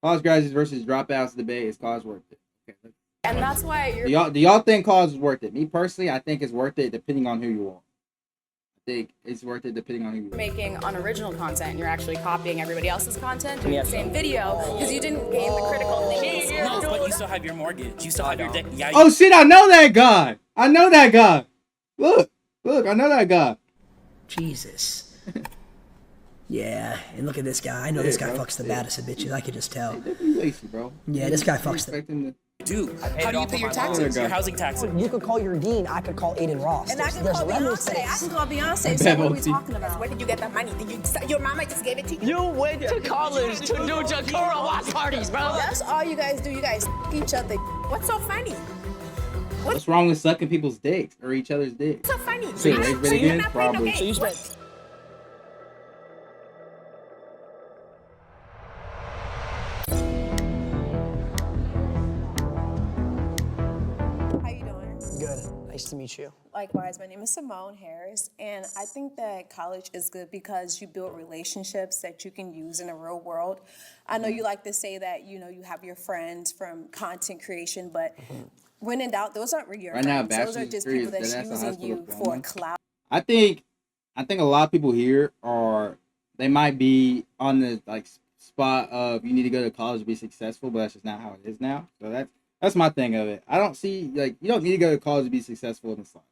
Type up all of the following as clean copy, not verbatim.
College graduates versus dropouts debate is college worth it. Okay. And that's why you're. Do y'all think college is worth it? Me personally, I think it's worth it depending on who you are. I think it's worth it depending on who you are. Making unoriginal content, you're actually copying everybody else's content, doing the same video, because you didn't gain the critical thinking. No, but you still have your mortgage. You still have your debt. Yeah. Oh shit! I know that guy. I know that guy. Look, I know that guy. Jesus. Yeah, and look at this guy. I know this guy fucks the baddest of bitches. I could just tell. Hey, don't be lazy, bro. Yeah, this guy fucks the. Dude, how do you pay your taxes? Your housing taxes? You could call your dean. I could call Aiden Ross. And I can call Beyonce. I can call Beyonce. So what are we talking about? Where did you get that money? Your mama just gave it to you? You went to college to do Jakura watch parties, bro. That's all you guys do. You guys each other. What's so funny? What's wrong with sucking people's dicks or each other's dicks? What's so funny? So you raised again? Probably. So you spent. How you doing? Good. Nice to meet you. Likewise, my name is Simone Harris, and I think that college is good because you build relationships that you can use in the real world. I know you like to say that, you know, you have your friends from content creation, but when in doubt, those aren't your Right now, friends. Those are bachelor's just degree people is that's dead ass a high using school you diploma. for clout. I think a lot of people here they might be on the like spot of you need to go to college to be successful, but that's just not how it is now. So that's my thing of it. I don't see like you don't need to go to college to be successful in this life.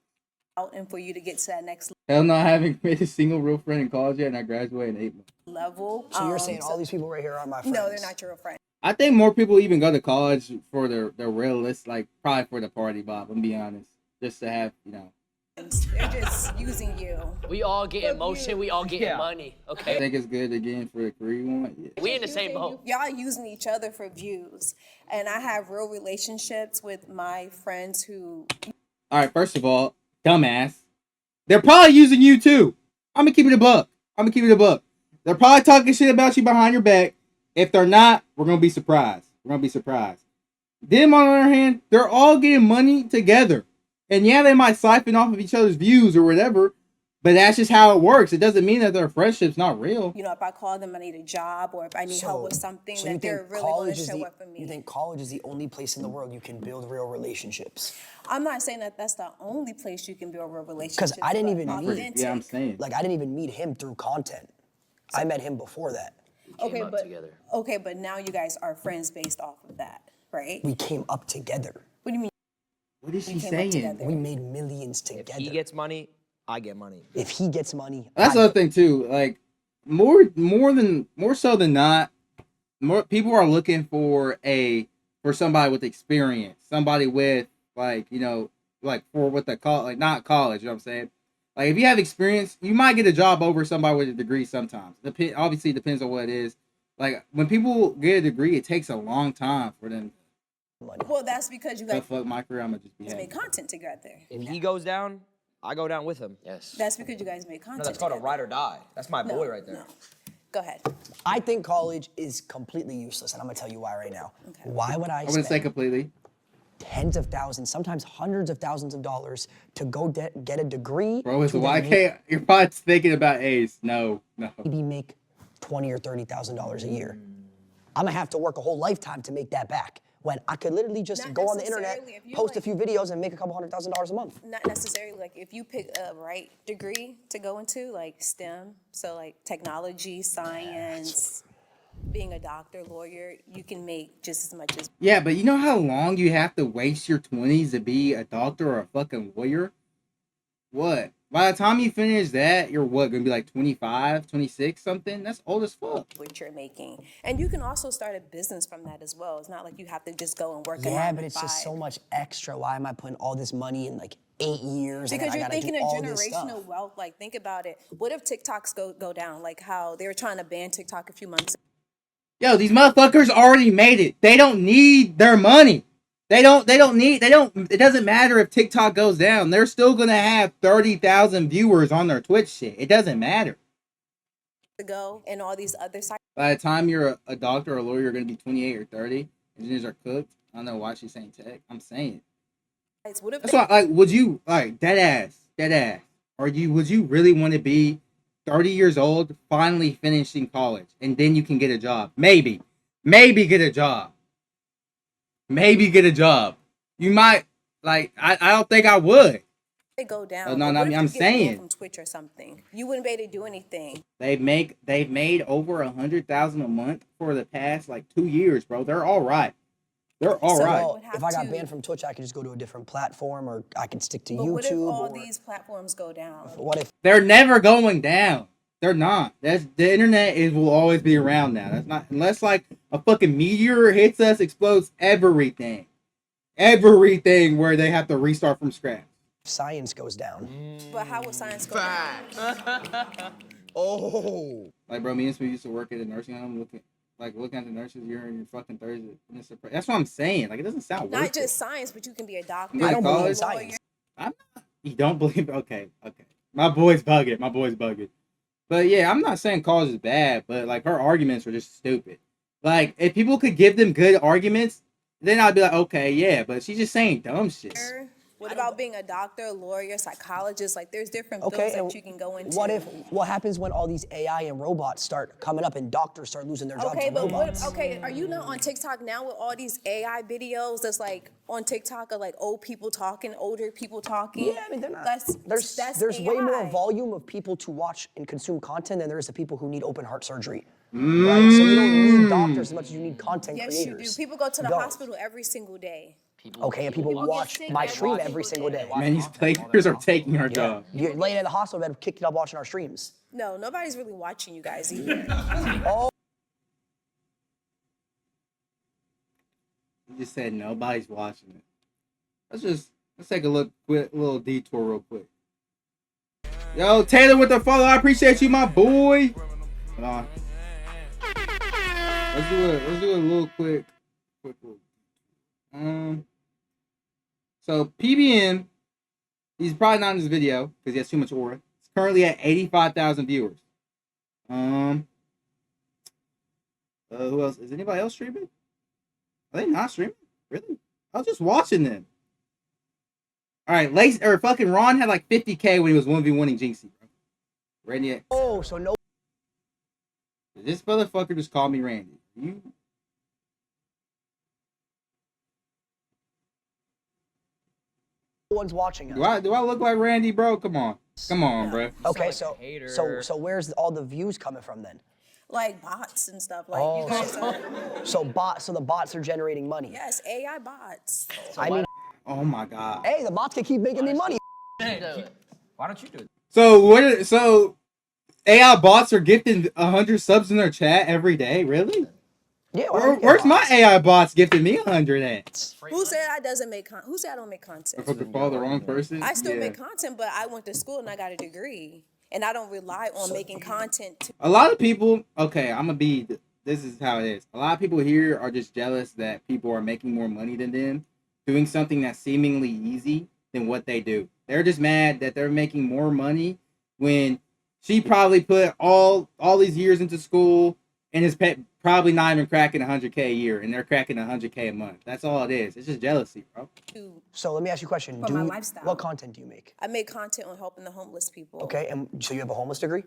And for you to get to that next Hell no, I haven't made a single real friend in college yet, and I graduated in 8 months. level. So you're saying all these people right here are my friends? No, they're not your real friends. I think more people even go to college for their realist, like probably for the party, Bob. I'm being honest, just to have They're just using you. We all get motion. We all get money. I Okay. think it's good again for the career you want. Yeah. We in the same boat. Y'all using each other for views. And I have real relationships with my friends who. All right, first of all, dumbass. They're probably using you too. I'm gonna keep it a buck. They're probably talking shit about you behind your back. If they're not, we're gonna be surprised. Them, on the other hand, they're all getting money together. And yeah, they might siphon off of each other's views or whatever, but that's just how it works. It doesn't mean that their friendship's not real. You know, if I call them, I need a job, or if I need help with something, So that they're really going to show up for me. You think college is the only place in the world you can build real relationships? I'm not saying that that's the only place you can build real relationships. Because I didn't even but meet. authentic. Yeah, I'm saying. Like I didn't even meet him through content. I met him before that. Okay, but now you guys are friends based off of that, right? We came up together. What do you mean? What is she came up saying? together. We made millions together. If he gets money, I get money. If he gets money, That's the other thing too. Like more so than not, more people are looking for somebody with experience, somebody with like for what they call like not college. You know what I'm saying? Like if you have experience, you might get a job over somebody with a degree sometimes. Obviously, it depends on what it is. Like when people get a degree, it takes a long time for them. Well, that's because you So guys fuck my career, I'm gonna just be happy. make content together. If he goes down, I go down with him. Yes. That's because you guys make content. No, that's called a together. ride or die. That's my boy right there. No. Go ahead. I think college is completely useless, and I'm gonna tell you why right now. Okay. Why would I I wouldn't say spend completely. tens of thousands, sometimes hundreds of thousands of dollars to go get a degree? Bro, it's to why then can't you're probably thinking about A's. No. maybe make $20,000 or $30,000 a year? I'm gonna have to work a whole lifetime to make that back. When I could literally just Not go on the internet, necessarily. If you, post a like- few videos, and make a couple $100,000 a month. Not necessarily. Like if you pick a right degree to go into, like STEM, so like technology, science, being a doctor, lawyer, you can make just as much as. Yeah, but you know how long you have to waste your 20s to be a doctor or a fucking lawyer? What? By the time you finish that, you're what, gonna be like 25, 26, something? That's old as fuck. What you're making, and you can also start a business from that as well. It's not like you have to just go and work. a Yeah, 9 but to it's just 5. so much extra. Why am I putting all this money in like 8 years? Because and then you're I gotta thinking do of all this generational stuff? wealth. Like think about it. What if TikToks go down? Like how they were trying to ban TikTok a few months ago. Yo, these motherfuckers already made it. They don't need their money. It doesn't matter if TikTok goes down. They're still gonna have 30,000 viewers on their Twitch shit. It doesn't matter. ago and all these other sites. By the time you're a doctor or a lawyer, you're gonna be 28 or 30. Engineers are cooked. I don't know why she's saying tech. I'm saying it. What if That's why, like, would you, like, dead ass, would you really want to be 30 years old, finally finishing college, and then you can get a job? Maybe. maybe get a job. Maybe get a job. You might like. I don't think I would. They go down. No, But no, what if I'm you get banned saying from Twitch or something. You wouldn't be able to do anything. they've made over 100,000 a month for the past like 2 years, bro. They're all right. They're all right. Well, if I got banned from Twitch, I could just go to a different platform, or I could stick to But YouTube. what if all these platforms go down? What if They're never going down. They're not. That's the internet will always be around now. That's not unless like a fucking meteor hits us, explodes everything. Everything where they have to restart from scratch. science goes down? But how would science go down? Oh. Like, bro, me and Smith used to work at a nursing home looking at the nurses urine your fucking Thursday. That's what I'm saying. Like, it doesn't sound Not worth just it. science, but you can be a doctor. I don't believe College? in science. You don't believe? Okay. My boy's bugging. But yeah, I'm not saying college is bad, but like her arguments are just stupid. Like, if people could give them good arguments, then I'd be like, okay, yeah. But she's just saying dumb shit. What about being a doctor, lawyer, psychologist? Like, there's different Okay, fields and that you can go into. what happens when all these AI and robots start coming up and doctors start losing their jobs Okay, to but robots? are you not on TikTok now with all these AI videos that's like on TikTok of like old people talking, older people talking? Yeah, I mean, they're not. That's There's way more AI. volume of people to watch and consume content than there is the people who need open heart surgery. Right? So you don't need doctors as much as you need content Yes, creators. you do. People go to the Don't. hospital every single day. Okay, and people watch my stream every single day. Man, these players are taking our job. You're laying in the hospital bed, kicking up watching our streams. No, nobody's really watching you guys either. You just said nobody's watching it. Let's take a little detour real quick. Yo, Taylor with the follow. I appreciate you, my boy. Hold on. Let's do a little quick. So PBN, he's probably not in this video because he has too much aura. It's currently at 85,000 viewers. Who else? Is anybody else streaming? Are they not streaming? Really? I was just watching them. All right, fucking Ron had like 50K when he was 1v1ing Jinxie, bro. Randy X. Oh, so no This motherfucker just called me Randy. You. one's watching us. Do I look like Randy, bro? Come on, bro. Okay, hater. so where's all the views coming from then? Like bots and stuff. Like you guys are. So the bots are generating money. Yes, AI bots. I mean, Oh my god. hey, the bots can keep making me money. Why don't you do it? So AI bots are gifting 100 subs in their chat every day? Really? Yeah, Where's my AI bots gifting me 100 at? Who said I don't make content? If I could follow the wrong person? I still Yeah. make content, but I went to school and I got a degree, and I don't rely on making content. A lot of people, this is how it is. A lot of people here are just jealous that people are making more money than them, doing something that's seemingly easy than what they do. They're just mad that they're making more money when she probably put all these years into school and is probably not even cracking 100K a year, and they're cracking 100K a month. That's all it is. It's just jealousy, bro. So let me ask you a question. For my lifestyle. What content do you make? I make content on helping the homeless people. Okay, and so you have a homeless degree?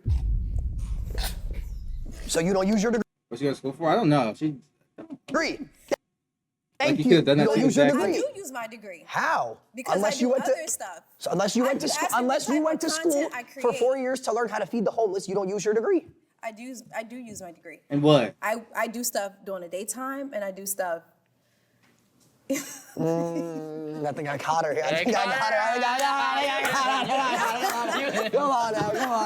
So you don't use your What's she go to school for? I don't know. degree? Like Thank you you. could've done that don't too, use your exactly. I degree. do use my degree. How? Because unless I do you went other to stuff. So unless you went to You school, asked me unless what you type went of to school content I for create. 4 years to learn how to feed the homeless, you don't use your degree. I do use my degree. And what? I do stuff during the daytime, and I do stuff. I think I caught her. I think I got her. Come on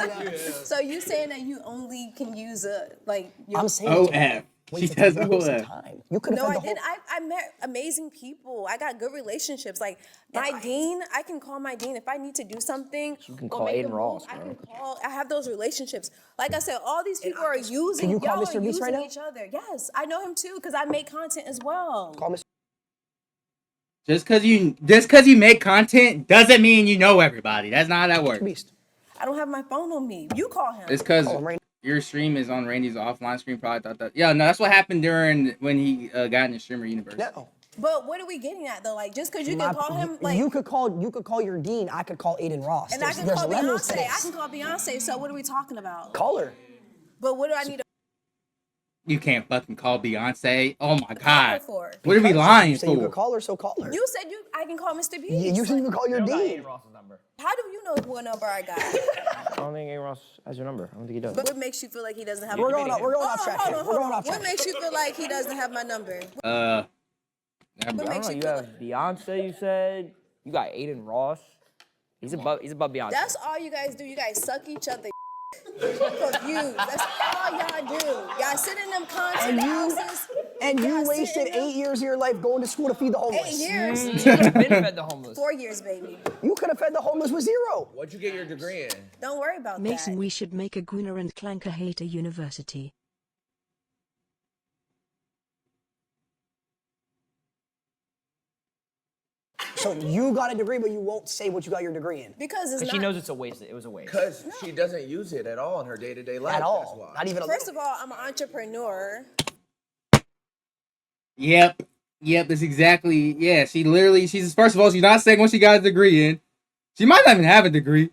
now. So you saying that you only can use your I'm saying OF. She says OF. time. You could No, have I didn't. I met amazing people. I got good relationships. Like my dean, I can call my dean if I need to do something. You can call Aiden Ross, I bro. can call. I have those relationships. Like I said, all these people are using. Can you call y'all Mr. are Beast using right now? each other. Yes, I know him too because I make content as well. Call Mr. Just because you make content doesn't mean you know everybody. That's not how that works. Beast. I don't have my phone on me. You call him. It's because Call him right your stream is on Randy's offline stream. Probably thought that. Yeah, no, that's what happened when he got in the streamer universe. No. But what are we getting at though? Like just because you can call him, like you could call your dean. I could call Aiden Ross. and I can There's call levels to Beyonce. I this. can call Beyonce. So what are we talking about? Call her. But what do I need to? You can't fucking call Beyonce. Oh my Call her god. for. What are we Because lying you say you for? could call her, so call her. You said I can call Mr. B. You said you could call your dean. Ross's number. How do you know what number I got? I don't think A. Ross has your number. I don't think he does. What makes you feel like he doesn't have We're my going number? off track here. We're going off track. What makes you feel like he doesn't have my number? Never I don't makes know. you You feel have Beyonce. You said you got Aiden Ross. He's above Beyonce. That's all you guys do. You guys suck each other for views. That's all y'all do. Y'all sit in them content houses. And you y'all sit wasted in them- 8 years of your life going to school to feed the 8 homeless. years. You could have been fed the homeless. 4 years, baby. You could have fed the homeless with 0. What'd you get your degree in? Don't worry about Mason, that. we should make a Gunnar and Clanker hater university. So you got a degree, but you won't say what you got your degree in. Because it's Because not. she knows it's a waste. It was a waste. Because she doesn't use it at all in her day-to-day life. At That's all. why. Not even a First little. of all, I'm an entrepreneur. Yep. That's exactly. Yeah, she's first of all, she's not saying what she got a degree in. She might not even have a degree,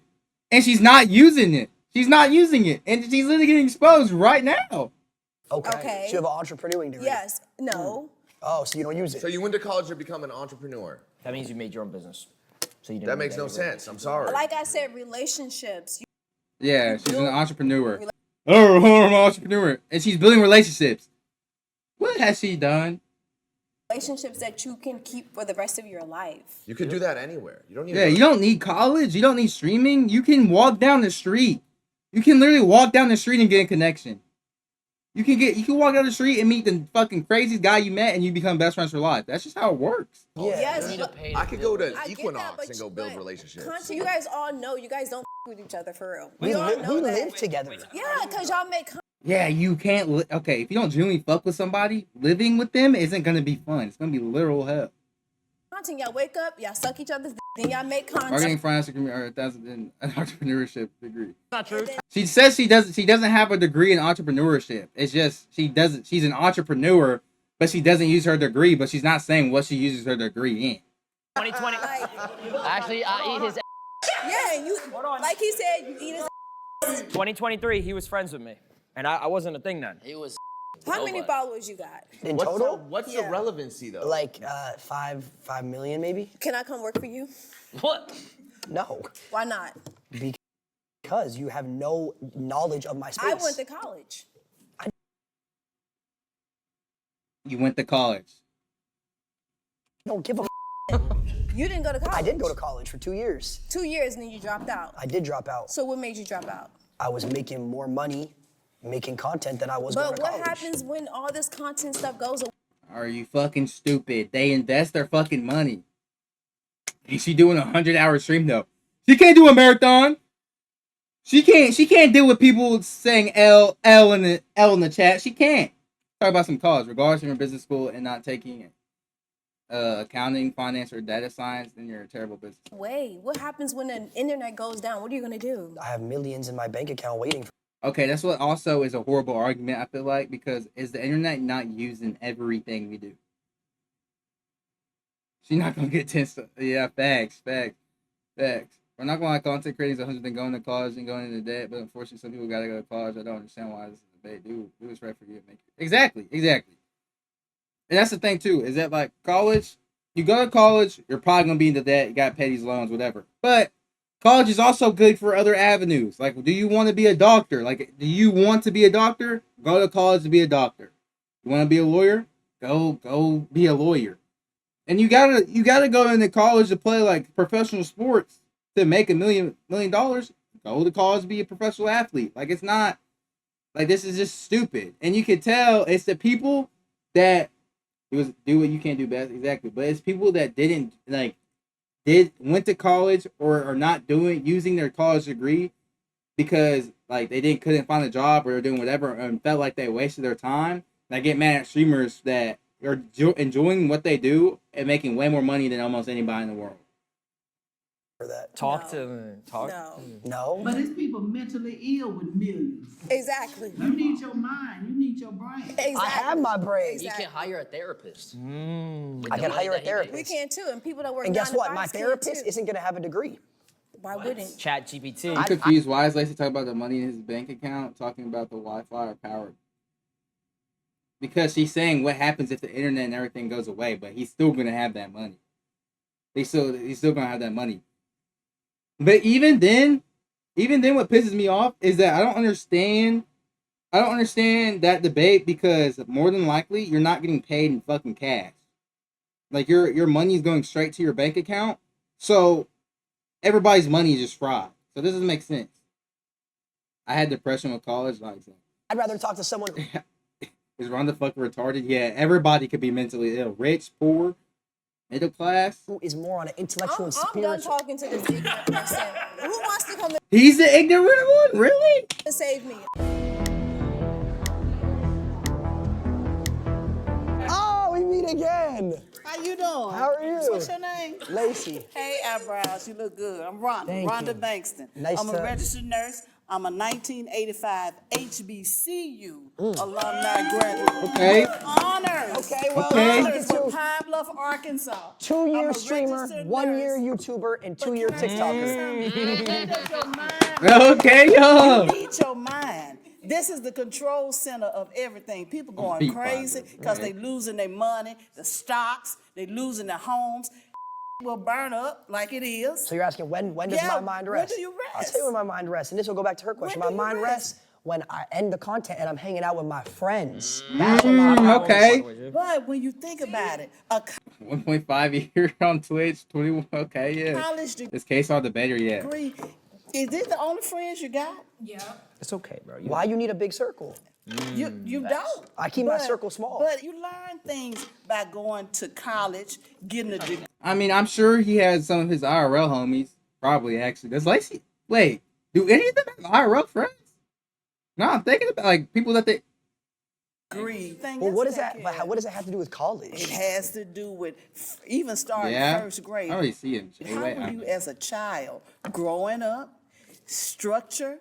and she's not using it. And she's literally getting exposed right now. Okay. So you have an entrepreneurial degree. Yes. No. Oh, so you don't use it. So you went to college to become an entrepreneur. That means you made your own business. So you didn't That need makes no degree. sense. I'm sorry. Like I said, relationships. Yeah, she's an entrepreneur. Oh, I'm an entrepreneur, and she's building relationships. What has she done? Relationships that you can keep for the rest of your life. You could do that anywhere. You don't need. Yeah, you don't need college. You don't need streaming. You can walk down the street. You can literally walk down the street and get a connection. You can walk down the street and meet the fucking craziest guy you met, and you become best friends for life. That's just how it works. Yeah. Yes, but I could go to I get Equinox that, and go build but relationships. Content, you guys all know you guys don't with each other for real. We We all know that. live together. Yeah, because y'all make Yeah, you can't. Okay, if you don't genuinely fuck with somebody, living with them isn't gonna be fun. It's gonna be literal hell. content. Y'all wake up, y'all suck each other's dick, then y'all make Marketing, content. finance, or an entrepreneurship degree. Not true. She says she doesn't have a degree in entrepreneurship. It's just she's an entrepreneur, but she doesn't use her degree. But she's not saying what she uses her degree in. 2020. Actually, I eat his ass. Yeah, and you, like he said, you eat his 2023, he was friends with me. And I wasn't a thing then. He was. How many followers you got? In What's total? what's Yeah. the relevancy though? Like 5 million maybe? Can I come work for you? What? No. Why not? Because you have no knowledge of my space. I went to college. You went to college. don't give a You didn't go to college. I did go to college for 2 years. 2 years and then you dropped out. I did drop out. So what made you drop out? I was making more money making content than I was going But to what college. happens when all this content stuff goes away? Are you fucking stupid? They invest their fucking money. Is she doing a 100-hour stream though? She can't do a marathon. She can't deal with people saying L in the chat. She can't. Talk about some college, regardless of your business school and not taking accounting, finance, or data science, then you're a terrible business. Wait, what happens when the internet goes down? What are you gonna do? I have millions in my bank account waiting for Okay, that's what also is a horrible argument, I feel like, because is the internet not used in everything we do? She's not gonna get 10 stuff. Yeah, facts. We're not gonna like content creating 100 than going to college and going into debt, but unfortunately some people gotta go to college. I don't understand why this is a debate. Do what's right for you. Make it. Exactly. And that's the thing too, is that like college, you go to college, you're probably gonna be into debt, you gotta pay these loans, whatever. But college is also good for other avenues. Like, do you want to be a doctor? Like, do you want to be a doctor? Go to college to be a doctor. You want to be a lawyer? Go be a lawyer. And you gotta go into college to play like professional sports to make $1 million. Go to college to be a professional athlete. Like, it's not like, this is just stupid. And you can tell it's the people that do what you can't do best, exactly. But it's people that didn't went to college or are not using their college degree because like they couldn't find a job or they're doing whatever and felt like they wasted their time. And I get mad at streamers that are enjoying what they do and making way more money than almost anybody in the world. that. Talk to talk. No. No. But it's people mentally ill with millions. Exactly. You need your mind. You need your brain. Exactly. I have my brain. You can hire a therapist. I can hire a We therapist. can too, and people that work And guess 9 to what? My 5s can, therapist too. isn't going to have a degree. Why wouldn't? Chat GPT. I'm confused. Why is Lacey talking about the money in his bank account, talking about the Wi-Fi or power? because she's saying what happens if the internet and everything goes away, but he's still gonna have that money. He's still gonna have that money. But even then, what pisses me off is that I don't understand that debate, because more than likely you're not getting paid in fucking cash. Like your money is going straight to your bank account, so everybody's money is just fraud. So this doesn't make sense. I had depression with college, not exactly. I'd rather talk to someone. Is Rhonda fucking retarded? Yeah, everybody could be mentally ill. Rich, poor, middle class. Who is more on an intellectual and I'm done spiritual. talking to this ignorant person. Who wants to come He's the ignorant one, really? and save me? Oh, we meet again. How you doing? How are you? What's your name? Lacey. Hey, eyebrows. You look good. I'm Rhonda. Thank Rhonda you. Bankston. Nice I'm a to- registered nurse. I'm a 1985 HBCU alumni graduate. Okay. Honors. Okay, well, Okay. Honors from Pine Bluff, Arkansas. 2-year I'm a streamer, registered 1-year nurse. YouTuber, and 2-year TikToker. Okay, yo. You need your mind. This is the control center of everything. People going Beat crazy positive, because right. they losing their money, the stocks, they losing their homes. Will burn up like it is. So you're asking when does Yeah, my mind when rest? do you I'll rest? tell you when my mind rests, and this will go back to her question. When My do you mind rest? rests when I end the content and I'm hanging out with my friends. That's when my mind Okay. rests. But when you think about it, a 1.5 years on Twitch, 21. Okay, yeah. college This case all debater yet. degree, is this the only friends you got? It's okay, bro. Why you need a big circle? You don't. I keep my circle small. But you learn things by going to college, getting a degree. I mean, I'm sure he has some of his IRL homies. Probably, actually. Does Lacey... Wait, do any of them have IRL friends? No, I'm thinking about, like, people that they... Thing Well, what else is that? But what does it have to do with college? It has to do with even starting Yeah. first grade. I already see him. How were you as a child growing up? Structure?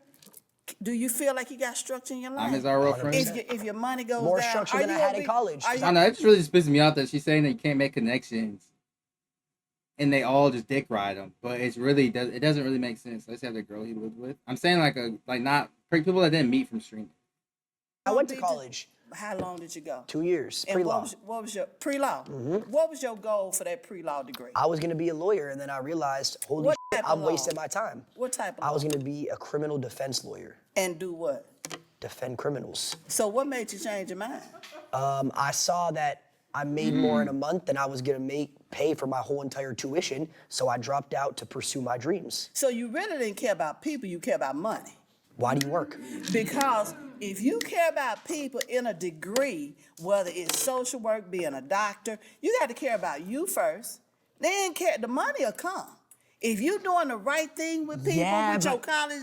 Do you feel like you got structure in your life? I'm his IRL friend. If your money goes More down, structure are than you I had gonna in be- college. are you- I know, it just really just pisses me off that she's saying that you can't make connections. And they all just dick ride him. But it doesn't really make sense. Let's have the girl he lived with. I'm saying not people that didn't meet from streaming. I went to college. How long did you go? 2 years, And pre-law. what was your pre-law? What was your goal for that pre-law degree? I was gonna be a lawyer, and then I realized, holy What shit, type of I'm law? wasting my time. What type of I was law? gonna be a criminal defense lawyer, And do what? defend criminals. So what made you change your mind? I saw that I made more in a month than I was gonna pay for my whole entire tuition, so I dropped out to pursue my dreams. So you really didn't care about people, you care about money. Why do you work? Because if you care about people in a degree, whether it's social work, being a doctor, you got to care about you first. Then the money will come. If you're doing the right thing with people, Yeah, with your but- college,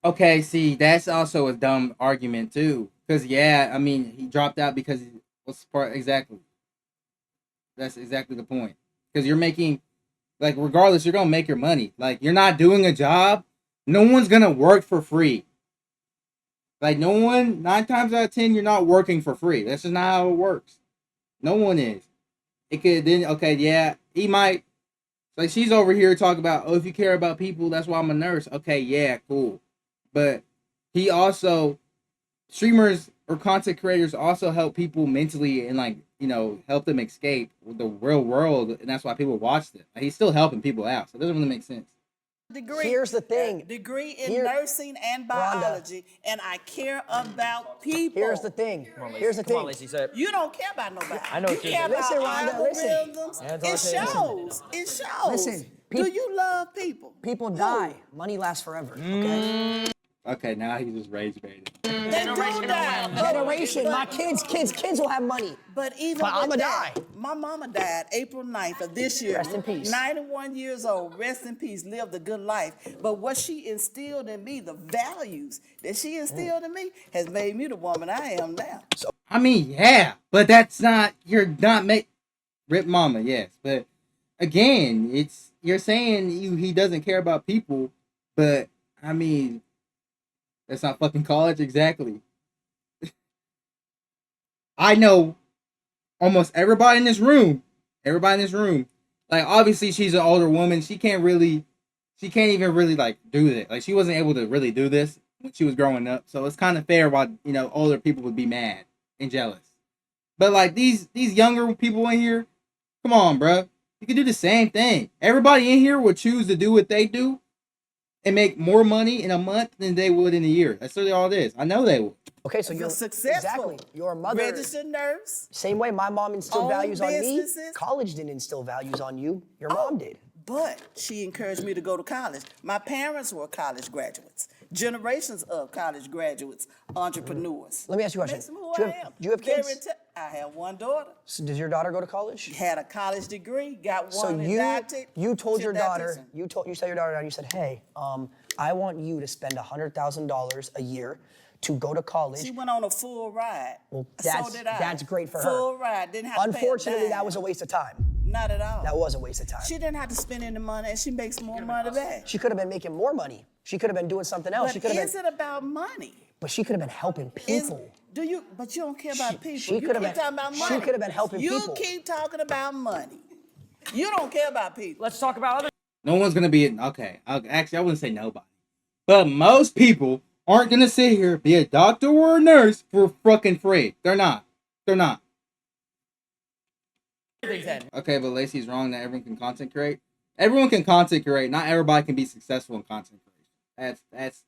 Okay, see, that's also a dumb argument too. Because I mean, he dropped out because exactly? That's exactly the point. Because you're making, like, regardless, you're gonna make your money. Like, you're not doing a job. No one's gonna work for free. Like, 9 times out of 10, you're not working for free. That's just not how it works. No one is. It could then, okay, yeah, he might. Like, she's over here talking about, oh, if you care about people, that's why I'm a nurse. Okay, yeah, cool. But he also, streamers or content creators also help people mentally and, like, help them escape the real world. And that's why people watch them. Like, he's still helping people out. So it doesn't really make sense. degree. Here's the thing. Degree in nursing and biology, and I care about people. Here's the thing. Here's the Come on, thing. Lacey, say it. You don't care about nobody. I know You what you're care saying. about Listen, Rhonda, listen. algorithms. Yeah, that's It all I'm saying. shows. It shows. Listen, Do you love people? People die. Money lasts forever. Okay. Okay, now he's just rage baiting. They do die. Generation. My kids will have money. But even But with I'ma that, die. my mama died April 9th of this year. Rest in peace. 91 years old. Rest in peace. Lived a good life. But what she instilled in me, the values that she instilled in me, has made me the woman I am now. I mean, yeah, but that's not, you're not rip mama, yes. But again, you're saying he doesn't care about people, but I mean, that's not fucking college, exactly. I know almost everybody in this room. Like, obviously she's an older woman. She can't even really, like, do that. Like, she wasn't able to really do this when she was growing up. So it's kind of fair why, older people would be mad and jealous. But like these younger people in here, come on, bro. You can do the same thing. Everybody in here would choose to do what they do and make more money in a month than they would in a year. That's really all it is. I know they would. Okay, so you're successful. exactly your mother. Registered nurse. Same way my mom instilled Own values on me. businesses. College didn't instill values on you. Your mom did. But she encouraged me to go to college. My parents were college graduates. Generations of college graduates, entrepreneurs. Let me ask you a question. Makes me who Do I you have- am. do you have kids? I have one daughter. So does your daughter go to college? Had a college degree, got So one in dietetics. you told your She's a daughter, dietitian. you sat your daughter down and you said, hey, I want you to spend $100,000 a year to go to college. She went on a full ride. Well, so did I. that's great for her. Full ride, didn't have to pay a Unfortunately, dime. that was a waste of time. Not at all. That was a waste of time. She didn't have to spend any money, and she makes more money back. She could have been making more money. She could have been doing something else. But She could have is been, it about money? but she could have been helping people. But you don't care about people. she You could have keep been- talking about she money. could have been helping you people. You keep talking about money. You don't care about people. Let's talk about other. No one's gonna be okay. Actually, I wouldn't say nobody, but most people aren't gonna sit here be a doctor or a nurse for fucking free. They're not. They're not. Okay, but Lacey's wrong that everyone can content create. Everyone can content create. Not everybody can be successful in content creation. That's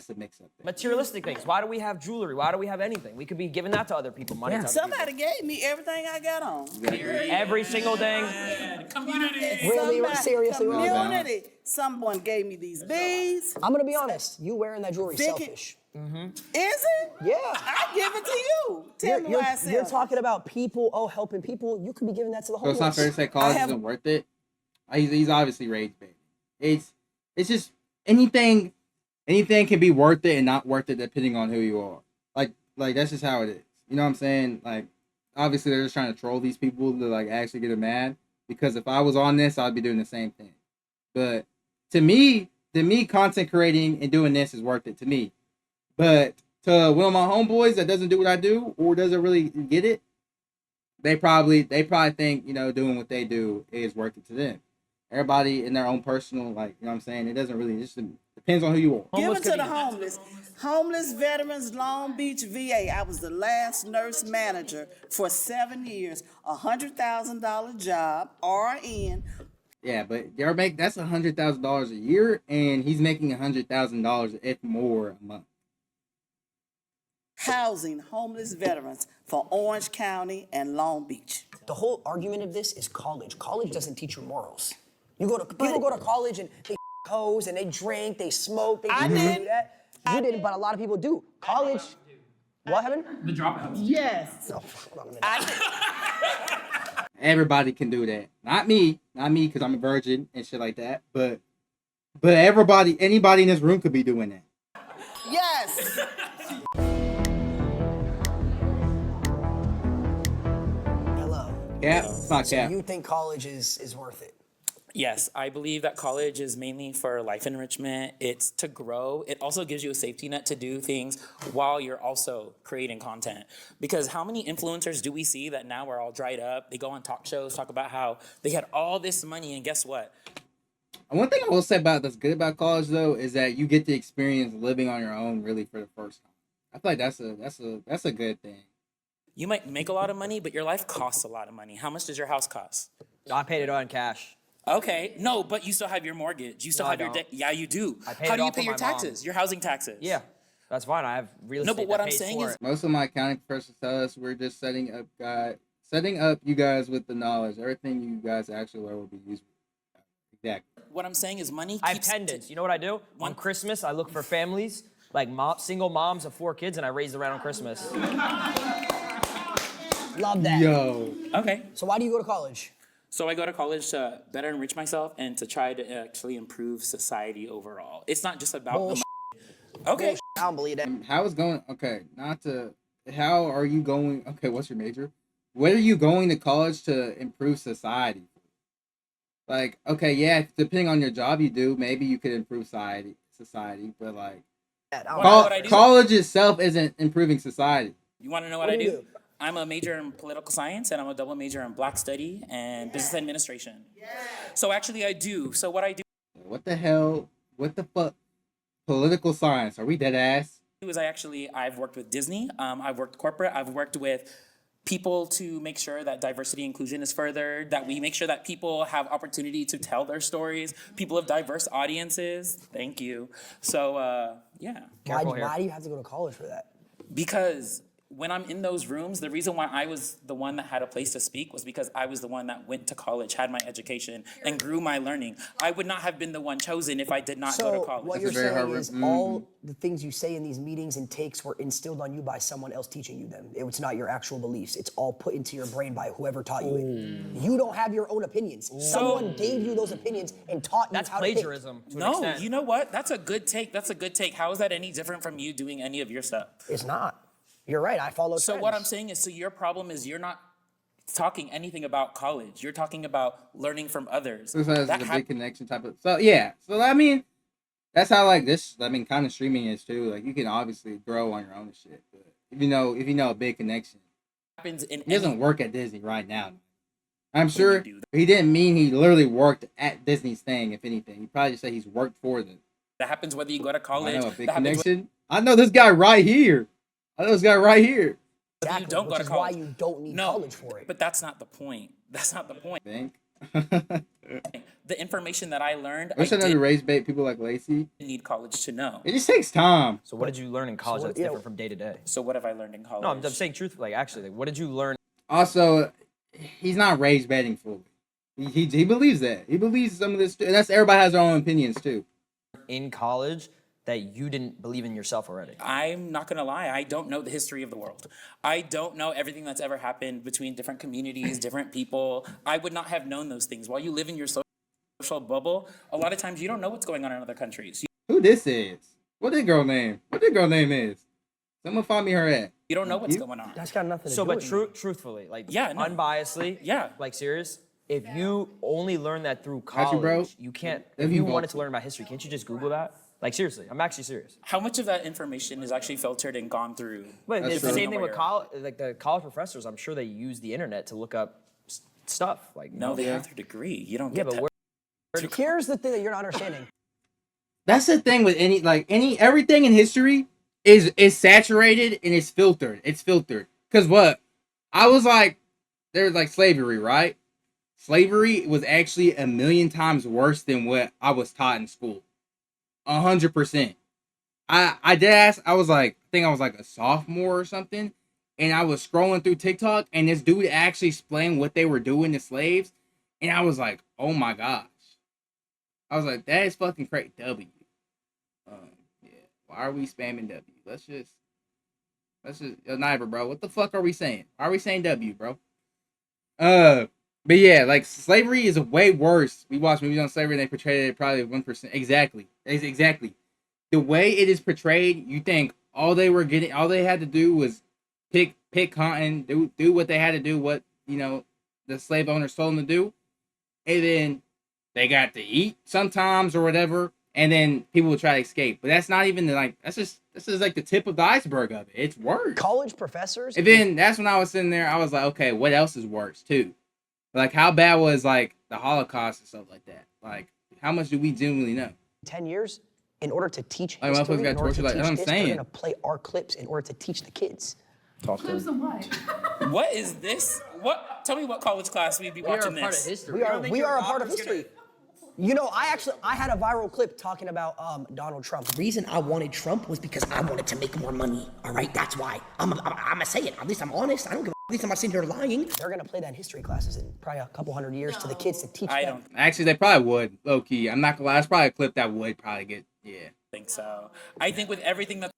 the mix up there. Materialistic things. Why do we have jewelry? Why do we have anything? We could be giving that to other people. Money. To other Somebody gave me everything I got on. people. Every single thing. Really, seriously, really? Community. Someone gave me these beads. I'm gonna be honest. You wearing that jewelry Vicky- selfish. Is it? Yeah. I give it to you. Tell me why I You're talking about people, helping people. You could be giving that to the So homeless. it's not fair to say college isn't worth it. He's obviously rage bait. It's just anything can be worth it and not worth it depending on who you are. Like that's just how it is. You know what I'm saying? Like obviously they're just trying to troll these people to like actually get them mad. Because if I was on this, I'd be doing the same thing. But to me, content creating and doing this is worth it to me. But to one of my homeboys that doesn't do what I do or doesn't really get it, they probably think, doing what they do is worth it to them. Everybody in their own personal, like, you know what I'm saying? It doesn't really, it just depends on who you are. Give it to the homeless. Homeless veterans, Long Beach, VA. I was the last nurse manager for 7 years. $100,000 job, RN. Yeah, but that's $100,000 a year, and he's making $100,000 if more a month. Housing homeless veterans for Orange County and Long Beach. The whole argument of this is college. College doesn't teach you morals. People go to college and they hoes and they drink, they smoke, they do that. You didn't, but a lot of people do. College. What happened? The dropouts. Yes. Oh, hold on a minute. Everybody can do that. Not me, because I'm a virgin and shit like that. But anybody in this room could be doing that. Yes. Hello. Cap, it's not So cap. you think college is worth it? Yes, I believe that college is mainly for life enrichment. It's to grow. It also gives you a safety net to do things while you're also creating content. Because how many influencers do we see that now are all dried up? They go on talk shows, talk about how they had all this money, and guess what? One thing I will say that's good about college though is that you get to experience living on your own really for the first time. I feel like that's a good thing. You might make a lot of money, but your life costs a lot of money. How much does your house cost? I paid it all in cash. Okay, no, but you still have your mortgage. You still No, have I your don't. debt. Yeah, you do. I paid How it do you all pay for your my mom. taxes? Your housing taxes? Yeah, that's fine. I have real estate. No, but what that I'm pays saying for is- it. Most of my accounting professors tell us we're just setting up you guys with the knowledge. Everything you guys actually learn will be useful. Exactly. What I'm saying is money I have keeps... pendants. You know what I do? On Christmas, I look for families, like single moms of 4 kids, and I raise them around on Christmas. Love that. Yo. Okay. So why do you go to college? So I go to college to better enrich myself and to try to actually improve society overall. It's not just about the money. Okay. I don't believe that. How is going? Okay, how are you going? Okay, what's your major? What are you going to college to improve society? Like, okay, yeah, depending on your job you do, maybe you could improve society, but like, What I do? college itself isn't improving society. You want to know what I do? I'm a major in political science and I'm a double major in Black study and business administration. So actually I do. So what I do What the hell? What the fuck? Political science? Are we dead ass? is I've worked with Disney. I've worked corporate. I've worked with people to make sure that diversity inclusion is furthered, that we make sure that people have opportunity to tell their stories, people of diverse audiences. Thank you. So, yeah. Why do you have to go to college for that? Because when I'm in those rooms, the reason why I was the one that had a place to speak was because I was the one that went to college, had my education, and grew my learning. I would not have been the one chosen if I did not go to college. So what you're saying is all the things you say in these meetings and takes were instilled on you by someone else teaching you them. It's not your actual beliefs. It's all put into your brain by whoever taught you it. You don't have your own opinions. Someone gave you those opinions and taught you how to think. That's plagiarism to an No, extent. you know what? That's a good take. That's a good take. How is that any different from you doing any of your stuff? It's not. You're right. I follow So trends. what I'm saying is, so your problem is you're not talking anything about college. You're talking about learning from others. So that's a big connection type of. So yeah. So I mean, that's how like this. I mean, kind of streaming is too. Like you can obviously grow on your own and shit. But if you know a big connection, Happens in he doesn't work at Disney right now. I'm sure he didn't mean he literally worked at Disney's thing. If anything, he probably just said he's worked for them. That happens whether you go to college. I know a big that happens connection. I know this guy right here. whether you don't go to which is college. why you don't need No, college for it. but that's not the point. That's not the point. Think. The information that I learned, I wish I never raised bait people like Lacey. need college to know. It just takes time. So what did you learn in college that's different from day to day? So what have I learned in college? No, I'm saying truthfully. Like actually, like, what did you learn? Also, he's not rage baiting fully. He believes that. He believes some of this. And that's everybody has their own opinions too. In college that you didn't believe in yourself already? I'm not gonna lie, I don't know the history of the world. I don't know everything that's ever happened between different communities, different people. I would not have known those things. While you live in your social bubble, a lot of times you don't know what's going on in other countries. Who this is? What that girl name? What that girl name is? Someone find me her at. You don't know what's going on. That's got nothing to So, do but with it. truthfully, like Yeah, no. unbiasedly, Yeah. like serious. If you only learn that through Got you, college, bro. you can't. Then If you you vote. wanted to learn about history, can't you just Google that? Like seriously, I'm actually serious. How much of that information is actually filtered and gone through? But That's it's the true. same thing with college. Like the college professors, I'm sure they use the internet to look up stuff. Like No, they have their degree. You don't Yeah, get but that. where? Here's the thing that you're not understanding. That's the thing with everything in history is saturated and it's filtered. It's filtered. Cause what? I was like, there's like slavery, right? Slavery was actually a million times worse than what I was taught in school. 100%. I did ask, I think I was like a sophomore or something, and I was scrolling through TikTok, and this dude actually explained what they were doing to slaves, and I was like, oh my gosh. I was like, that is fucking crazy. W. Yeah. Why are we spamming W? Let's just Niver, bro. What the fuck are we saying? Why are we saying W, bro? But yeah, like slavery is way worse. We watch movies on slavery and they portrayed it probably 1%. Exactly. The way it is portrayed, you think all they had to do was pick cotton, do what they had to do, what the slave owners told them to do, and then they got to eat sometimes or whatever, and then people will try to escape. But that's not even this is like the tip of the iceberg of it. It's worse. College professors. And then that's when I was sitting there, I was like, okay, what else is worse too? Like how bad was like the Holocaust and stuff like that? Like how much do we genuinely know? 10 years in order to teach Like, history, motherfuckers got in order to tortured, like, teach that's what I'm this, saying. they're gonna play our clips in order to teach the kids. Clips of what? What is this? What? Tell me what college class we'd be watching this. We are a part of history. You know, I had a viral clip talking about Donald Trump. The reason I wanted Trump was because I wanted to make more money. All right, that's why. I'm gonna say it. At least I'm honest. I don't give a at least I'm not sitting here lying. They're gonna play that in history classes in probably a couple hundred years to the kids to teach them. Actually, they probably would. Low key, I'm not gonna lie. That's probably a clip that would probably get. Yeah. I think so. I think with everything that's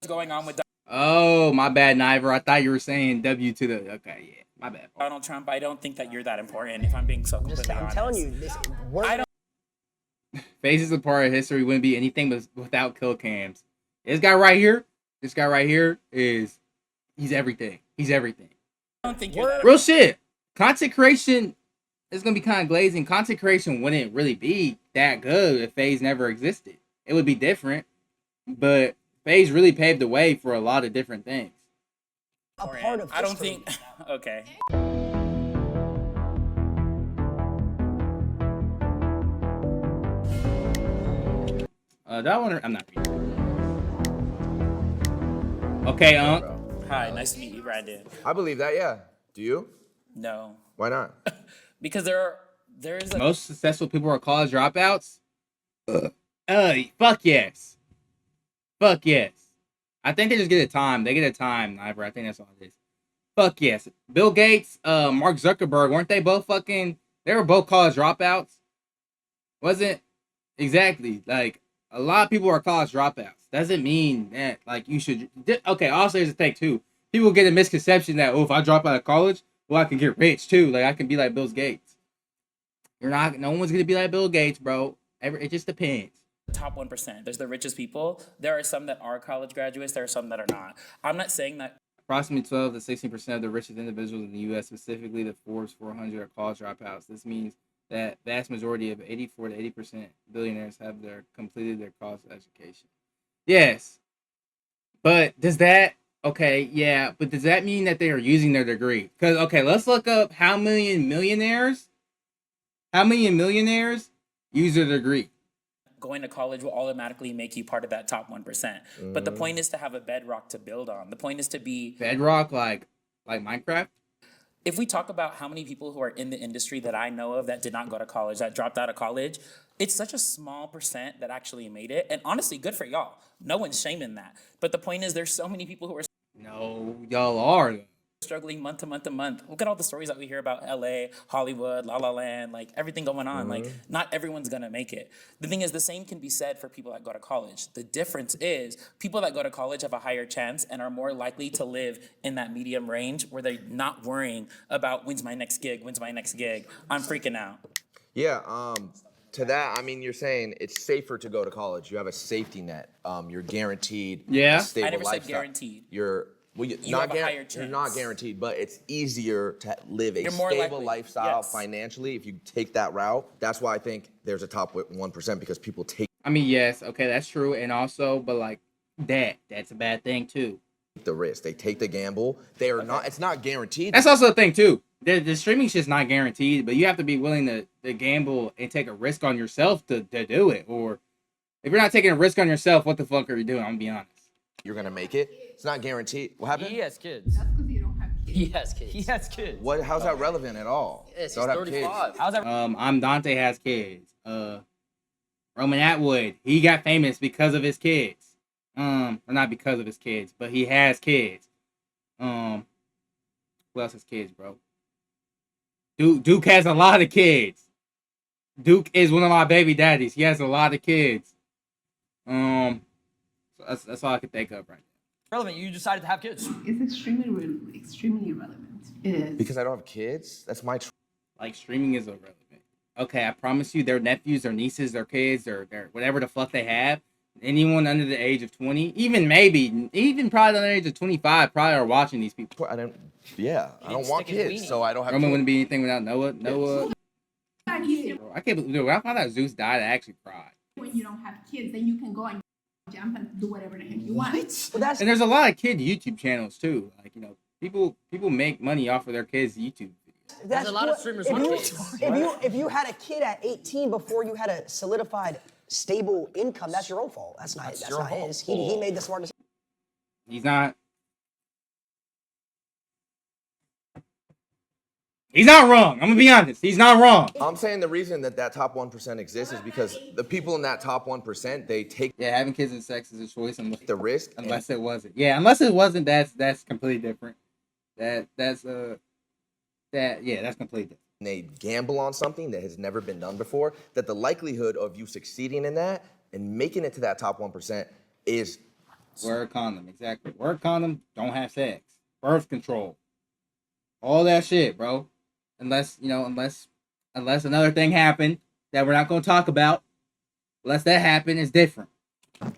going on with Oh, my bad, Niver. I thought you were saying W to the. Okay, yeah, my bad. Donald Trump, I don't think that you're that important. If I'm being so completely honest. I'm telling you, this. Faze is a part of history. Wouldn't be anything without kill cams. This guy right here is. He's everything. He's everything. I don't think you're that Real shit. Content creation is gonna be kind of glazing. Content creation wouldn't really be that good if Faze never existed. It would be different, but Faze really paved the way for a lot of different things. A part of history. I don't think. Okay. That one I'm not reading. Okay, Hi, nice to meet you, Brandon. I believe that. Yeah. Do you? No, Why not? because there's a Most successful people are college dropouts. Fuck yes. Fuck yes. I think they just get a time. They get a time, Ivor. I think that's all it is. Fuck yes. Bill Gates, Mark Zuckerberg, weren't they both fucking? They were both college dropouts. Wasn't exactly like a lot of people are college dropouts. Doesn't mean that like you should. Okay, also there's a thing too. People get a misconception that if I drop out of college, well I can get rich too. Like I can be like Bill Gates. You're not. No one's gonna be like Bill Gates, bro. It just depends. top 1%. There's the richest people. There are some that are college graduates. There are some that are not. I'm not saying that. Approximately 12 to 16% of the richest individuals in the U.S., specifically the Forbes 400, are college dropouts. This means that vast majority of 84 to 80% billionaires have completed their college education. Yes, but does that but does that mean that they are using their degree? Because let's look up how many millionaires use their degree. Going to college will automatically make you part of that top 1%. But the point is to have a bedrock to build on. The point is to be bedrock, like Minecraft. If we talk about how many people who are in the industry that I know of that did not go to college, that dropped out of college, it's such a small percent that actually made it. And honestly, good for y'all. No one's shaming that. But the point is there's so many people who are no, y'all are struggling month to month to month. Look at all the stories that we hear about LA, Hollywood, La La Land, like everything going on. Like not everyone's gonna make it. The thing is the same can be said for people that go to college. The difference is people that go to college have a higher chance and are more likely to live in that medium range where they're not worrying about when's my next gig. I'm freaking out. Yeah, to that, I mean, you're saying it's safer to go to college. You have a safety net. You're guaranteed a stable I never lifestyle. said guaranteed. You're have a higher chance. You're not guaranteed, but it's easier to live a You're more stable likely, lifestyle yes. financially if you take that route. That's why I think there's a top 1% because people take I mean, yes, okay, that's true. And also, but like that's a bad thing too. the risk. They take the gamble. They are not. It's not guaranteed. That's also a thing too. The streaming shit's not guaranteed, but you have to be willing to gamble and take a risk on yourself to do it. Or if you're not taking a risk on yourself, what the fuck are you doing? I'm gonna be honest. You're gonna make it. It's not guaranteed. What happened? He has kids. That's because you don't have kids. He has kids. He has kids. What? How's that relevant at all? Yes, he's Don't have 35. kids. How's that? I'm Dante has kids. Roman Atwood, he got famous because of his kids. Or not because of his kids, but he has kids. Who else has kids, bro? Duke has a lot of kids. Duke is one of my baby daddies. He has a lot of kids. So that's all I can think of right now. Relevant. You decided to have kids. It's extremely irrelevant. It is. Because I don't have kids. That's my. Like streaming is irrelevant. Okay, I promise you, their nephews, their nieces, their kids, their whatever the fuck they have. Anyone under the age of 20, even probably under the age of 25, probably are watching these people. I don't want kids, so I don't have. Roman kids. wouldn't be anything without Noah. Bro, I can't believe. Dude, when I found out Zeus died, I actually cried. When you don't have kids, then you can go and jump and do whatever the heck you want. Well, And there's a lot of kid YouTube channels too. Like people make money off of their kids' YouTube videos. There's a lot of streamers with kids. If you had a kid at 18 before you had a solidified, stable income, that's your own fault. That's not his. He made the smart decision. He's not wrong. I'm gonna be honest. He's not wrong. I'm saying the reason that top 1% exists is because the people in that top 1%, they take Having kids and sex is a choice the risk. unless it wasn't. Yeah, unless it wasn't, that's completely different. That's completely different. And they gamble on something that has never been done before, that the likelihood of you succeeding in that and making it to that top 1% is. Wear a condom, exactly. Wear a condom, don't have sex. Birth control. All that shit, bro. Unless another thing happened that we're not gonna talk about. Unless that happened, it's different.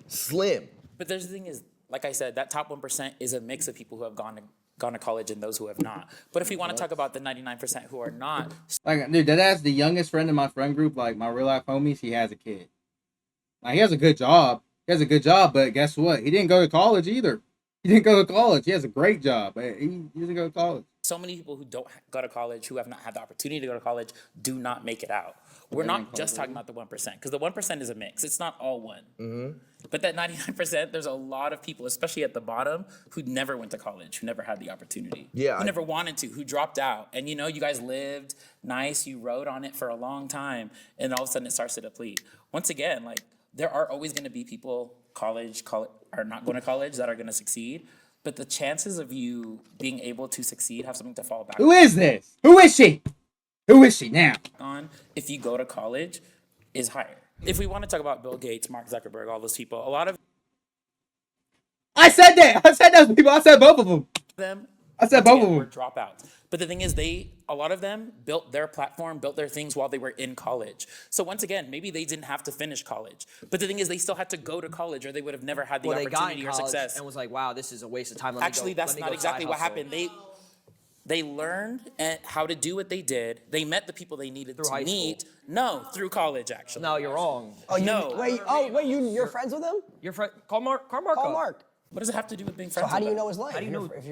Slim. But there's the thing is, like I said, that top 1% is a mix of people who have gone to college and those who have not. But if we want to talk about the 99% who are not, Like, dude, that's the youngest friend in my friend group. Like my real life homies, he has a kid. Like he has a good job. But guess what? He didn't go to college either. He didn't go to college. He has a great job, but he doesn't go to college. So many people who don't go to college, who have not had the opportunity to go to college, do not make it out. We're not just talking about the 1%, because the 1% is a mix. It's not all one. But that 99%, there's a lot of people, especially at the bottom, who never went to college, who never had the opportunity, who never wanted to, who dropped out. And you know, you guys lived nice, you rode on it for a long time, and all of a sudden it starts to deplete. Once again, like, there are always going to be people are not going to college that are going to succeed. But the chances of you being able to succeed, have something to fall back Who is this? Who is she? Who is she now? on if you go to college is higher. If we want to talk about Bill Gates, Mark Zuckerberg, all those people, a lot of I said that. I said those people. I said both of them. them I said both of them. were dropouts. But the thing is, a lot of them built their platform, built their things while they were in college. So once again, maybe they didn't have to finish college. But the thing is, they still had to go to college, or they would have never had the opportunity or success. And was like, wow, this is a waste of time. Actually, that's not exactly what happened. They learned how to do what they did. They met the people they needed to meet. No, through college, actually. No, you're wrong. You're friends with him? Your friend, call Mark. Call Mark. What does it have to do with being friends So how do with you them? know his life? How do you know? If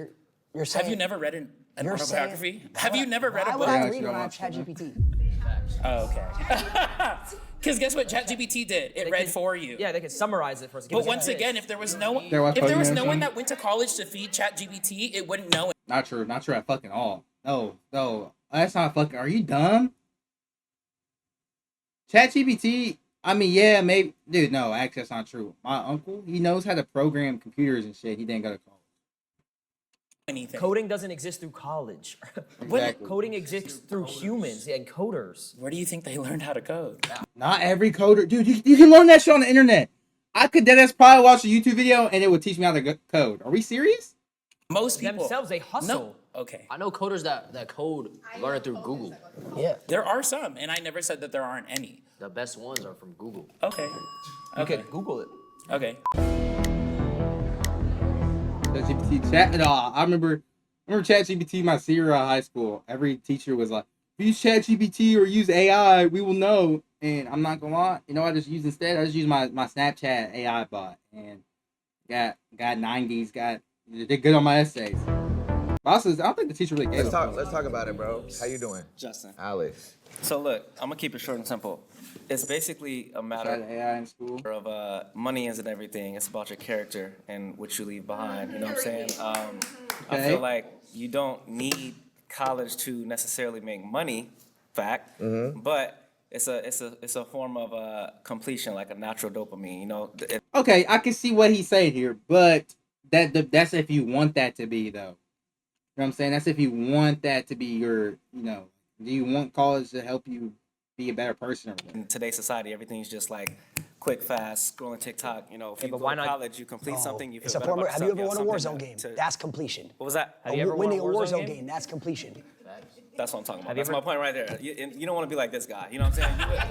you're saying, Have you never read an you're autobiography? saying- Have you never read a Why would book? I read when I have ChatGPT? Oh, okay. Because guess what ChatGPT did? It read for you. Yeah, they can summarize it for us. But once again, if there was no one, that went to college to feed ChatGPT, it wouldn't know it. Not true. Not true at fucking all. No. That's not fucking. Are you dumb? ChatGPT. I mean, yeah, maybe, dude. No, actually, that's not true. My uncle, he knows how to program computers and shit. He didn't go to college. Anything. Coding doesn't exist through college. Exactly. Coding exists through humans and coders. Where do you think they learned how to code? Not every coder, dude. You can learn that shit on the internet. I could deadass probably watch a YouTube video and it would teach me how to code. Are we serious? Most people Themselves, they hustle. No. Okay. I know coders that code learn it through Google. Yeah. There are some, and I never said that there aren't any. The best ones are from Google. Okay. You can Google it. Okay. ChatGPT chat. No, I remember ChatGPT my senior year of high school. Every teacher was like, if you use ChatGPT or use AI, we will know. And I'm not gonna lie, you know, I just use my Snapchat AI bot and got 90s, did good on my essays. Bosses, I don't think the teacher really gave Let's talk about it, bro. How you doing? Justin. Alex. So look, I'm gonna keep it short and simple. It's basically a matter Tried AI in school. of money isn't everything. It's about your character and what you leave behind. You know what I'm saying? I feel like you don't need college to necessarily make money, fact, but it's a form of completion, like a natural dopamine. You know. Okay, I can see what he's saying here, but that's if you want that to be, though. You know what I'm saying? That's if you want that to be your, you know, do you want college to help you be a better person? In today's society, everything's just like quick, fast, scrolling TikTok. You know, if you go to college, you complete something, you feel It's a better form. about Have you yourself, ever won a something Warzone game? to- That's completion. What was that? Have you ever won Winning a a Warzone Warzone game? game, that's completion. That's what I'm talking about. Have you That's ever- my point right there. You don't want to be like this guy. You know what I'm saying?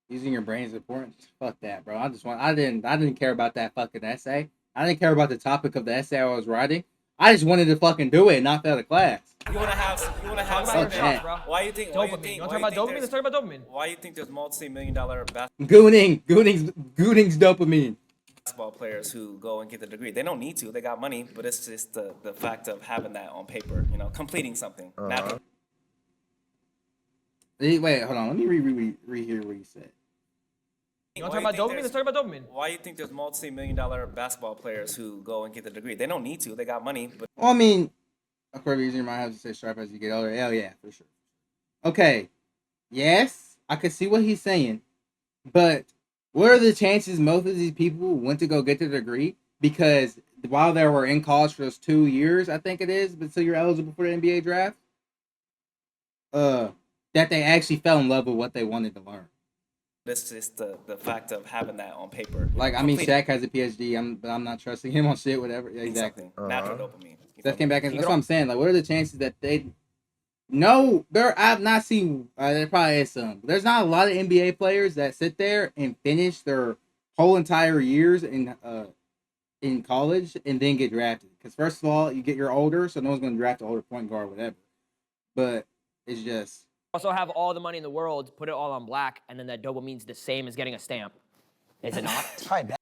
Using your brain is important. Fuck that, bro. I didn't care about that fucking essay. I didn't care about the topic of the essay I was writing. I just wanted to fucking do it and not fail the class. You wanna have Fuck that. Why you think? Dopamine. You want to talk about dopamine? Let's talk about dopamine. Why you think there's multi-million-dollar Gooning's dopamine. basketball players who go and get the degree? They don't need to. They got money, but it's just the fact of having that on paper. You know, completing something. Natural. Wait, hold on. Let me rehear what he said. You want to talk about dopamine? Let's talk about dopamine. Why you think there's multi-million-dollar basketball players who go and get the degree? They don't need to. They got money, but Well, I mean, of course, you might have to say sharp as you get older. Hell yeah, for sure. Okay, yes, I could see what he's saying, but what are the chances most of these people went to go get their degree because while they were in college for those 2 years, I think it is, but until you're eligible for the NBA draft, that they actually fell in love with what they wanted to learn. it's just the fact of having that on paper. Like, I mean, Shaq has a PhD, but I'm not trusting him on shit, whatever. Yeah, exactly. Natural dopamine. That came back, and that's what I'm saying. Like, what are the chances that they? No, I've not seen. There probably is some. There's not a lot of NBA players that sit there and finish their whole entire years in college and then get drafted. Because first of all, you're older, so no one's going to draft an older point guard, whatever. But it's just. Also have all the money in the world, put it all on black, and then that dopamine's the same as getting a stamp. Is it not? It's probably bad.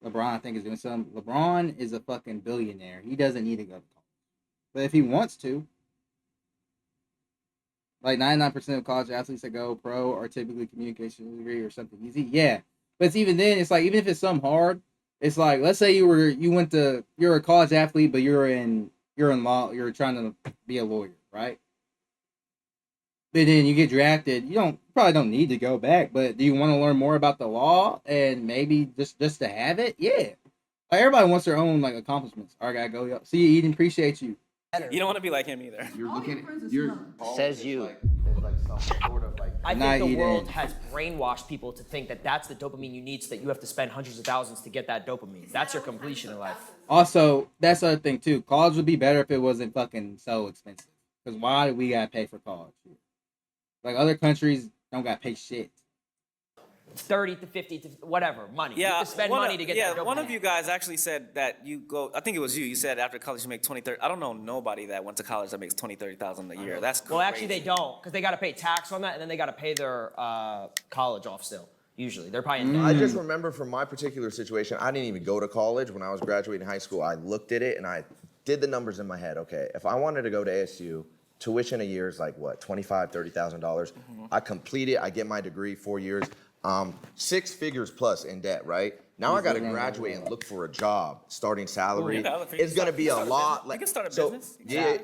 LeBron, I think, is doing something. LeBron is a fucking billionaire. He doesn't need to go to college. But if he wants to, Like 99% of college athletes that go pro are typically communication degree or something easy. Yeah, but it's even then, it's like even if it's something hard, it's like let's say you're a college athlete, but you're in law, you're trying to be a lawyer, right? But then you get drafted, you probably don't need to go back, but do you want to learn more about the law and maybe just to have it? Yeah. Like everybody wants their own like accomplishments. All right, gotta go. Yo. See you, Eden. Appreciate you. You don't want to be like him either. You're looking at you're Says you. Like some sort of like I Not think the world eating. has brainwashed people to think that that's the dopamine you need, so that you have to spend hundreds of thousands to get that dopamine. That's your completion in life. Also, that's the other thing too. College would be better if it wasn't fucking so expensive. Because why do we gotta pay for college? Like other countries don't gotta pay shit. 30 to 50 to whatever, money. You Yeah, have to spend money to get that dopamine. one of you guys actually said that you go. I think it was you. You said after college you make 20, 30. I don't know nobody that went to college that makes 20, 30,000 a year. That's crazy. Well, actually, they don't, because they got to pay tax on that, and then they got to pay their college off still. Usually, they're probably. I just remember from my particular situation, I didn't even go to college. When I was graduating high school, I looked at it and I did the numbers in my head. Okay, if I wanted to go to ASU, tuition a year is like what, $25,000, $30,000. I complete it, I get my degree, 4 years, 6 figures plus in debt, right? Now I got to graduate and look for a job. Starting salary is going to be a lot. You can start a business. Yeah.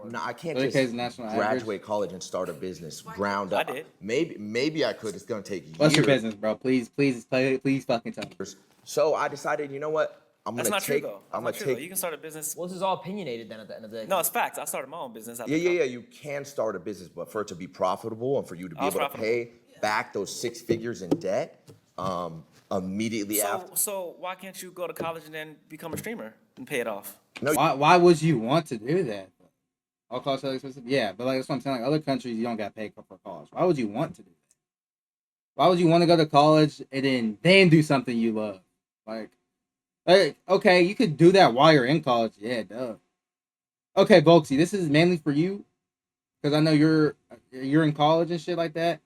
No, I can't just graduate college and start a business ground up. I did. Maybe I could. It's going to take years. What's your business, bro? Please fucking tell me. So I decided, you know what? That's not true though. I'm gonna take. You can start a business. Well, this is all opinionated then at the end of the day. No, it's facts. I started my own business. Yeah. You can start a business, but for it to be profitable and for you to be able to pay back those 6 figures in debt immediately after. So why can't you go to college and then become a streamer and pay it off? No. Why would you want to do that? All college is expensive. Yeah, but like that's what I'm saying. Like other countries, you don't got paid for college. Why would you want to do that? Why would you want to go to college and then do something you love? Like, okay, you could do that while you're in college. Yeah, duh. Okay, Volksy, this is mainly for you because I know you're in college and shit like that.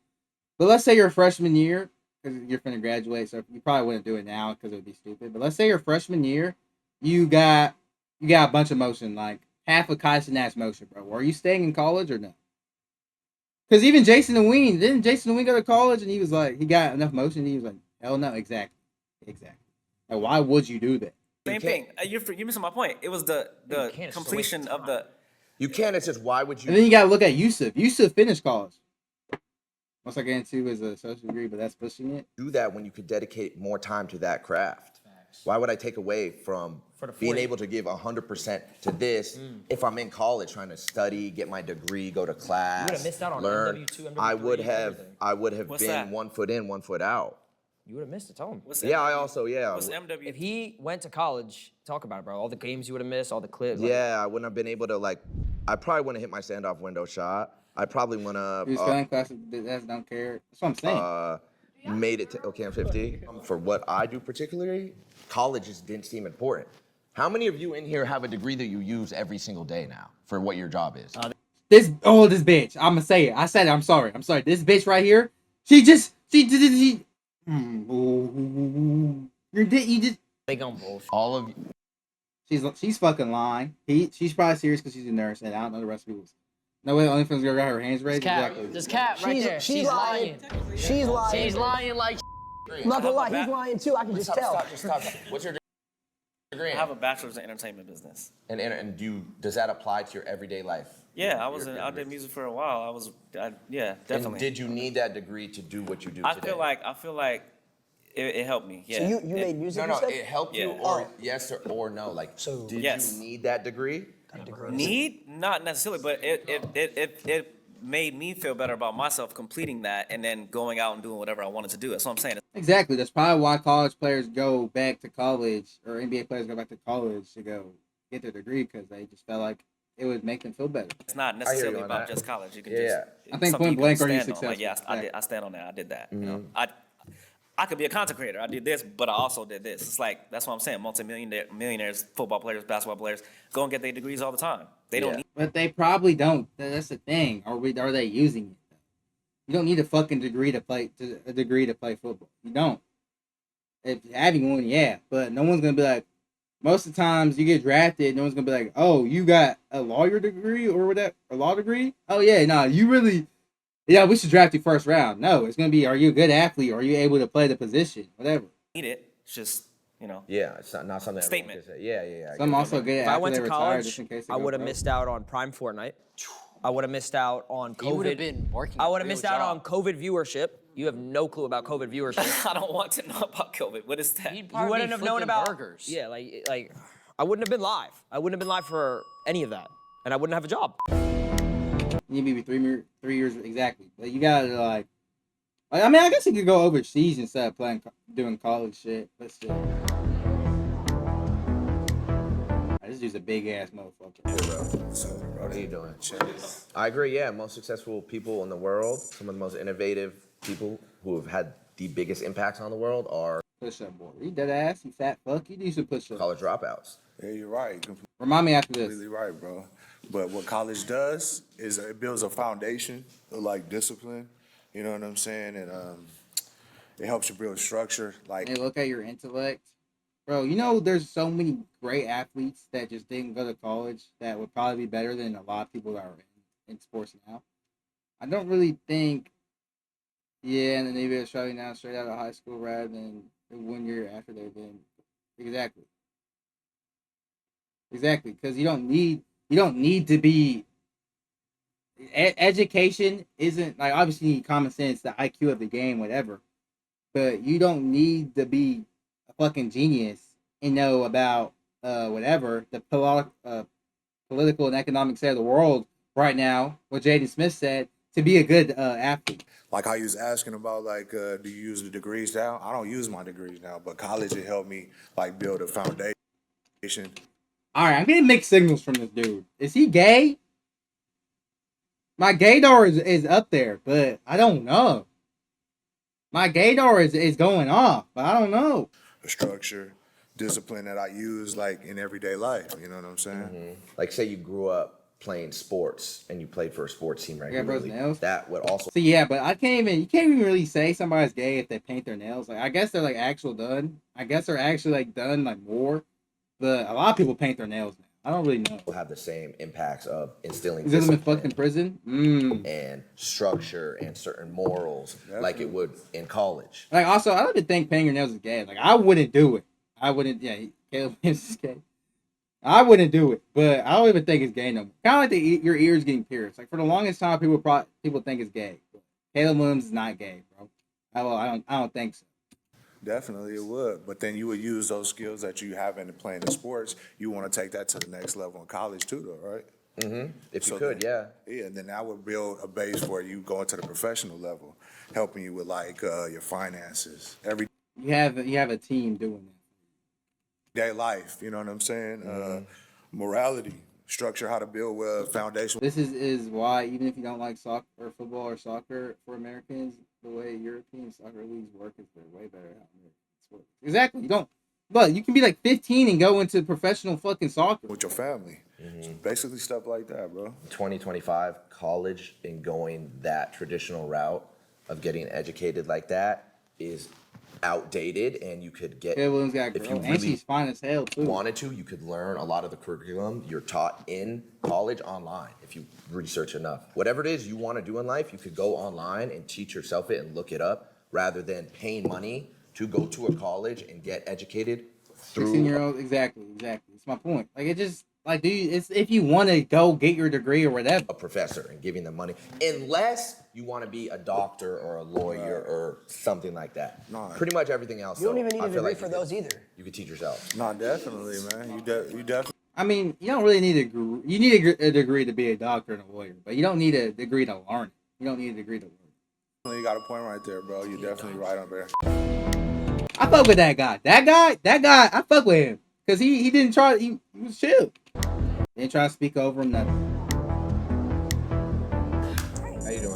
But let's say your freshman year, because you're finna graduate, so you probably wouldn't do it now because it would be stupid. But let's say your freshman year, you got a bunch of motion, like half of Kyson Nash motion, bro. Are you staying in college or no? Because even didn't Jason Ween go to college and he was like, he got enough motion? He was like, hell no, exactly. Like, why would you do that? Same thing. You're missing my point. It was the completion of the. You can. It's just why would you? And then you gotta look at Yusuf. Yusuf finished college. Once I get into his associate degree, but that's pushing it. Do that when you could dedicate more time to that craft. Why would I take away from being able to give 100% to this if I'm in college trying to study, get my degree, go to class, You would have missed out on learn? MW2, MW3, I would have What's been that? 1 foot in, 1 foot out. You would have missed it. Tell him. What's Yeah, MW? I also What's MW? If he went to college, talk about it, bro. All the games you would have missed, all the clips. Yeah, I wouldn't have been able to I probably wouldn't have hit my standoff window shot. I probably wouldn't have. He was failing classes that don't care. That's what I'm saying. Made it to okay, I'm 50. For what I do particularly, college just didn't seem important. How many of you in here have a degree that you use every single day now for what your job is? This bitch. I'm gonna say it. I said it. I'm sorry. This bitch right here. She did. You just. They gonna bullshit. All of you. She's fucking lying. She's probably serious because she's a nurse, and I don't know the rest of people's. No way. The only thing's gonna got her hands raised. This cat right there. She's lying. She's lying. She's lying like. I'm not gonna lie, he's lying too. I can just tell. Stop. What's your degree? I have a bachelor's in entertainment business. And does that apply to your everyday life? Yeah, I did music for a while. Yeah, definitely. And did you need that degree to do what you do today? I feel like it helped me. Yeah. So you made music? No, you said? it helped you, Yeah. or yes or no. Did Yes. you need that degree? Need? Not necessarily, but it made me feel better about myself completing that and then going out and doing whatever I wanted to do. That's what I'm saying. Exactly. That's probably why college players go back to college, or NBA players go back to college to go get their degree because they just felt like it would make them feel better. It's not necessarily about just college. You can just. I think something point you can blank, are you stand on. successful? Like, yeah, I stand on that. I did that. You know, I could be a content creator. I did this, but I also did this. It's like that's what I'm saying. Millionaires, football players, basketball players, go and get their degrees all the time. They don't need. But they probably don't. That's the thing. Are they using it? You don't need a fucking degree to play football. You don't. If having one, yeah, but no one's gonna be like, most of the times you get drafted, no one's gonna be like, "Oh, you got a lawyer degree or whatever, a law degree." Oh yeah, no, you really, yeah, we should draft you first round. No, it's gonna be, are you a good athlete? Are you able to play the position? Whatever. Need it. It's just, you know. Yeah, it's not something everyone Statement. can say. Yeah. Some also get it If I after went they to retire, just college, in case they I go would have pro. missed out on Prime Fortnite. I would have missed out on COVID. You would have been working. I a would have real missed out on job. COVID viewership. You have no clue about COVID viewership. I don't want to know about COVID. What is that? You'd You probably wouldn't be have known flipping about burgers. Yeah, like I wouldn't have been live. I wouldn't have been live for any of that, and I wouldn't have a job. You need to be 3 years exactly. Like, you gotta I mean, I guess you could go overseas instead of doing college shit. But still, this dude's a big ass motherfucker. What are you doing? I agree. Yeah, most successful people in the world, some of the most innovative people who have had the biggest impacts on the world are Push up, boy. You dead ass, you fat fuck. You do some push up. college dropouts. Yeah, you're right. Remind me after this. Completely right, bro. But what college does is it builds a foundation of like discipline. You know what I'm saying? And it helps you build structure. Like, Hey, look at your intellect. Bro, you know there's so many great athletes that just didn't go to college that would probably be better than a lot of people that are in sports now. I don't really think, yeah, and then maybe it's shutting down straight out of high school rather than 1 year after they've been. Exactly. Exactly, because you don't need to be. Education isn't like, obviously you need common sense, the IQ of the game, whatever. But you don't need to be a fucking genius and know about whatever the political and economic state of the world right now. What Jaden Smith said, to be a good athlete. like how you was asking about, like, do you use the degrees now? I don't use my degrees now, but college it helped me like build a foundation. All right, I'm getting mixed signals from this dude. Is he gay? My gaydar is up there, but I don't know. My gaydar is going off, but I don't know. A structure, discipline that I use like in everyday life. You know what I'm saying? Like, say you grew up playing sports and you played for a sports team bro's regularly. nails. That would also So yeah, but you can't even really say somebody's gay if they paint their nails. Like, I guess they're like actual done. I guess they're actually like done like more. But a lot of people paint their nails now. I don't really know. have the same impacts of instilling Is them in discipline fucking prison? and structure and certain morals like it would in college. Like, also, I don't even think painting your nails is gay. Like, I wouldn't do it. I wouldn't. Yeah, Caleb is gay. I wouldn't do it, but I don't even think it's gay no more. Kind of like your ears getting pierced. Like, for the longest time, people think it's gay. Caleb Williams is not gay, bro. I don't think so. Definitely it would. But then you would use those skills that you have in playing the sports. You want to take that to the next level in college too, though, right? If you So could, then, yeah, and then that would build a base for you going to the professional level, helping you with like your finances, everyday You have a team doing that. life. You know what I'm saying? Morality, structure, how to build a foundation. This is why, even if you don't like soccer or football or soccer, for Americans, the way European soccer leagues work is they're way better at how Americans work. Exactly. You don't. But you can be like 15 and go into professional fucking soccer With your family. So basically stuff like that, bro. 2025 college and going that traditional route of getting educated like that is outdated, and you could get Caleb Williams got a if girl, you and really she's fine as hell too. wanted to, you could learn a lot of the curriculum you're taught in college online if you research enough. Whatever it is you want to do in life, you could go online and teach yourself it and look it up rather than paying money to go to a college and get educated through 16-year-old, exactly. It's my point. Like, it just like, dude, it's if you want to go get your degree or whatever. a professor and giving them money, unless you want to be a doctor or a lawyer or something like that. No. Pretty much everything else. You don't though, even need I a feel degree like for you could- those either. You could teach yourself. No, definitely, man. You definitely. I mean, you don't really need a degree. You need a degree to be a doctor and a lawyer, but you don't need a degree to learn it. You don't need a degree to learn it. You got a point right there, bro. You're definitely right on there. I fuck with that guy. That guy, I fuck with him. Because he didn't try, he was chill. He didn't try to speak over him, nothing. How you doing?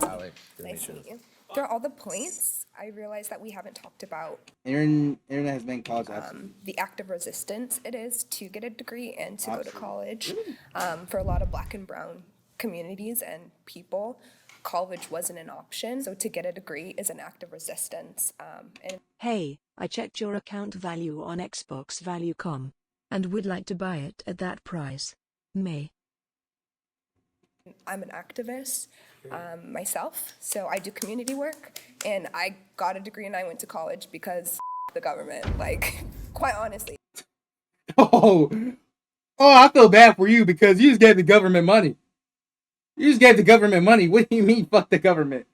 Alex? Nice to meet you. Through all the points, I realized that we haven't talked about Internet has been caused the active resistance it is to get a degree and to go to Absolutely. college. For a lot of Black and brown communities and people, college wasn't an option. So to get a degree is an act of resistance. And Hey, I checked your account value on Xbox Value.com. and would like to buy it at that price. May. I'm an activist myself, so I do community work, and I got a degree and I went to college because the government, like, quite honestly. Oh, I feel bad for you because you just gave the government money. You just gave the government money. What do you mean, fuck the government?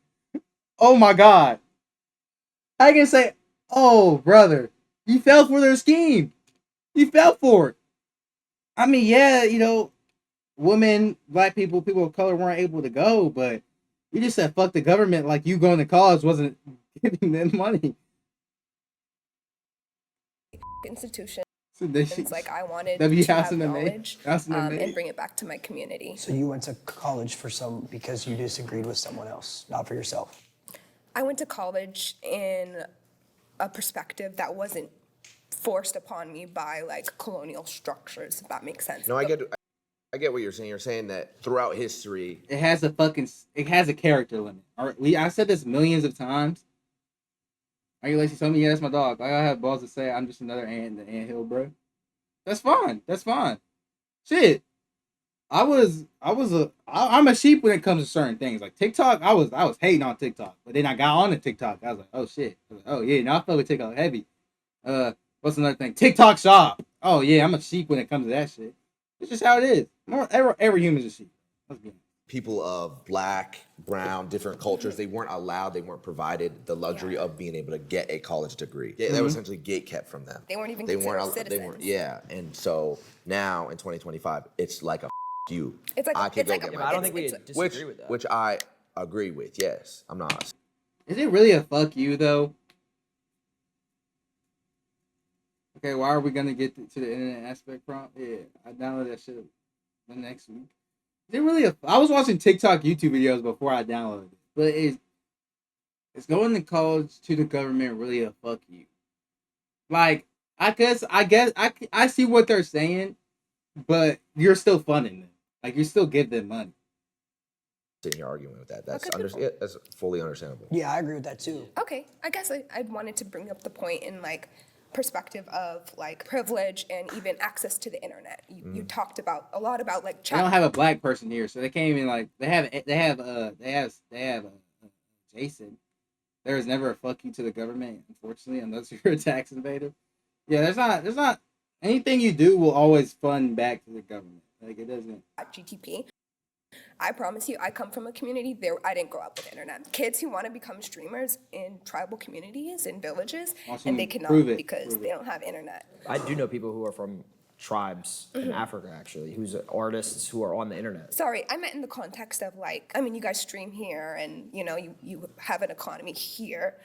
Oh my God. I can say, oh, brother, you fell for their scheme. You fell for it. I mean, yeah, you know, women, black people, people of color weren't able to go, but you just said fuck the government like you going to college wasn't giving them money. Institution. So It's like I wanted W to House have in the knowledge May. and bring it back to my community. So you went to college because you disagreed with someone else, not for yourself. I went to college in a perspective that wasn't forced upon me by like colonial structures, if that makes sense. No, I get what you're saying. You're saying that throughout history, it has a character limit. All right, I said this millions of times. Are you Lacey? Told me, yeah, that's my dog. I have balls to say I'm just another ant in the anthill, bro. That's fine. That's fine. Shit. I'm a sheep when it comes to certain things. Like TikTok, I was hating on TikTok. But then I got on the TikTok. I was like, oh shit. Oh yeah, now I feel with TikTok heavy. What's another thing? TikTok shop. Oh yeah, I'm a sheep when it comes to that shit. It's just how it is. Every human's a sheep. people of black, brown, different cultures, they weren't allowed, they weren't provided the luxury of being able to get a college degree. Yeah, they were essentially gate kept from them. They weren't even considered citizens. Yeah, and so now in 2025, it's like a you. It's like I don't think we disagree with that. Which I agree with. Yes, I'm not. Is it really a fuck you though? Okay, why are we gonna get to the internet aspect prompt? Yeah, I downloaded that shit the next week. Is it really I was watching TikTok YouTube videos before I downloaded it, but is going to college to the government really a fuck you? Like, I guess I see what they're saying, but you're still funding them. Like, you still give them money. Sitting here arguing with that. That's that's fully understandable. Yeah, I agree with that too. Okay, I guess I wanted to bring up the point in like perspective of like privilege and even access to the internet. You talked about a lot about like They don't have a black person here, so they can't even like they have Jason. There is never a fuck you to the government, unfortunately, unless you're a tax invader. Yeah, there's not anything you do will always fund back to the government. Like, it doesn't. GTP. I promise you, I come from a community there. I didn't grow up with internet. Kids who want to become streamers in tribal communities and villages, and they cannot because they don't have internet. I do know people who are from tribes in Africa, actually, who's artists who are on the internet. Sorry, I meant in the context of like, I mean, you guys stream here, and you know, you have an economy here,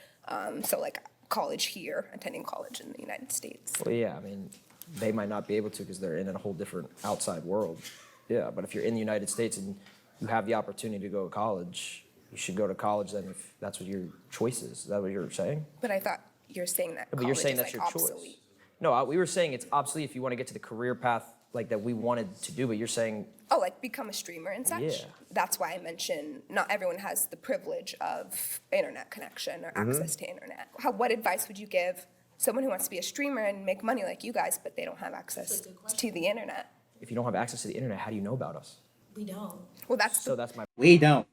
so like college here, attending college in the United States. Well, yeah, I mean, they might not be able to because they're in a whole different outside world. Yeah, but if you're in the United States and you have the opportunity to go to college, you should go to college then if that's what your choice is. Is that what you're saying? But I thought you're saying that but you're saying that's your obsolete. choice. No, we were saying it's obsolete if you want to get to the career path like that we wanted to do, but you're saying... Oh, like become a streamer and such? Yeah. That's why I mentioned not everyone has the privilege of internet connection or access to internet. What advice would you give someone who wants to be a streamer and make money like you guys, but they don't have access to the internet? If you don't have access to the internet, how do you know about us? We don't. Well, that's my... We don't.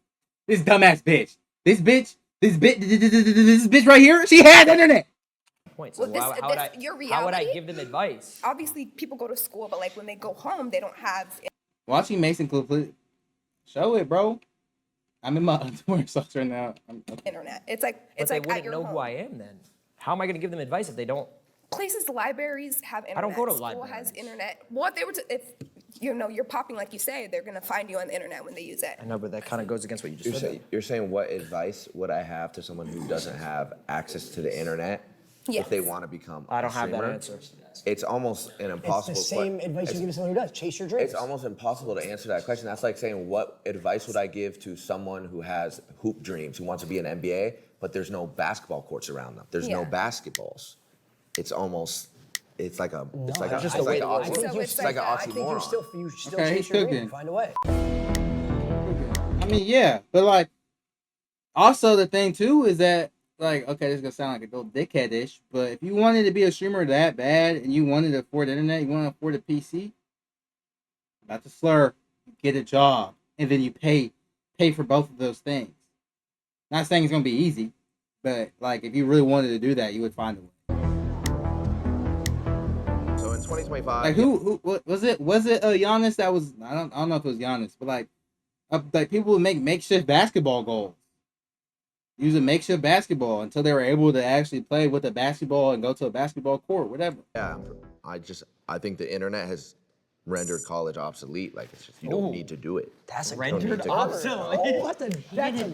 This dumbass bitch. This bitch right here, she has internet. Point. So well, how would I give them advice? Obviously, people go to school, but like when they go home, they don't have... Watching Mason complete... Show it, bro. I'm in my underwear socks right now. Internet. It's like but it's they like wouldn't know who I am then. How am I going to give them advice if they don't? Places, libraries have internet. I don't go to School libraries. has internet. Well, if they were to, if you know you're popping like you say, they're gonna find you on the internet when they use it. I know, but that kind of goes against what you just said. You're saying what advice would I have to someone who doesn't have access to the internet if they want to become a I don't have streamer? that answer. It's almost an impossible. It's the same advice you give to someone who does. Chase your dreams. It's almost impossible to answer that question. That's like saying, what advice would I give to someone who has hoop dreams, who wants to be an NBA, but there's no basketball courts around them. There's no basketballs. It's almost. It's like a. It's like it's a. just It's a way like to a. live. It's like an I think you oxymoron. still Okay, chase your dream. Find a way. I mean, yeah, but like, also the thing too is that like, okay, this is gonna sound like a little dickheadish, but if you wanted to be a streamer that bad and you wanted to afford the internet, you want to afford a PC, about to slur, get a job, and then you pay for both of those things. Not saying it's gonna be easy, but like if you really wanted to do that, you would find a way. So in 2025, Like who what, was it Giannis that was I don't know if it was Giannis, but like people would make makeshift basketball goals. Using makeshift basketball until they were able to actually play with a basketball and go to a basketball court, whatever. Yeah, I think the internet has rendered college obsolete. Like it's just you don't need to do it. That's a Rendered obsolete. Oh, that's a He's rendered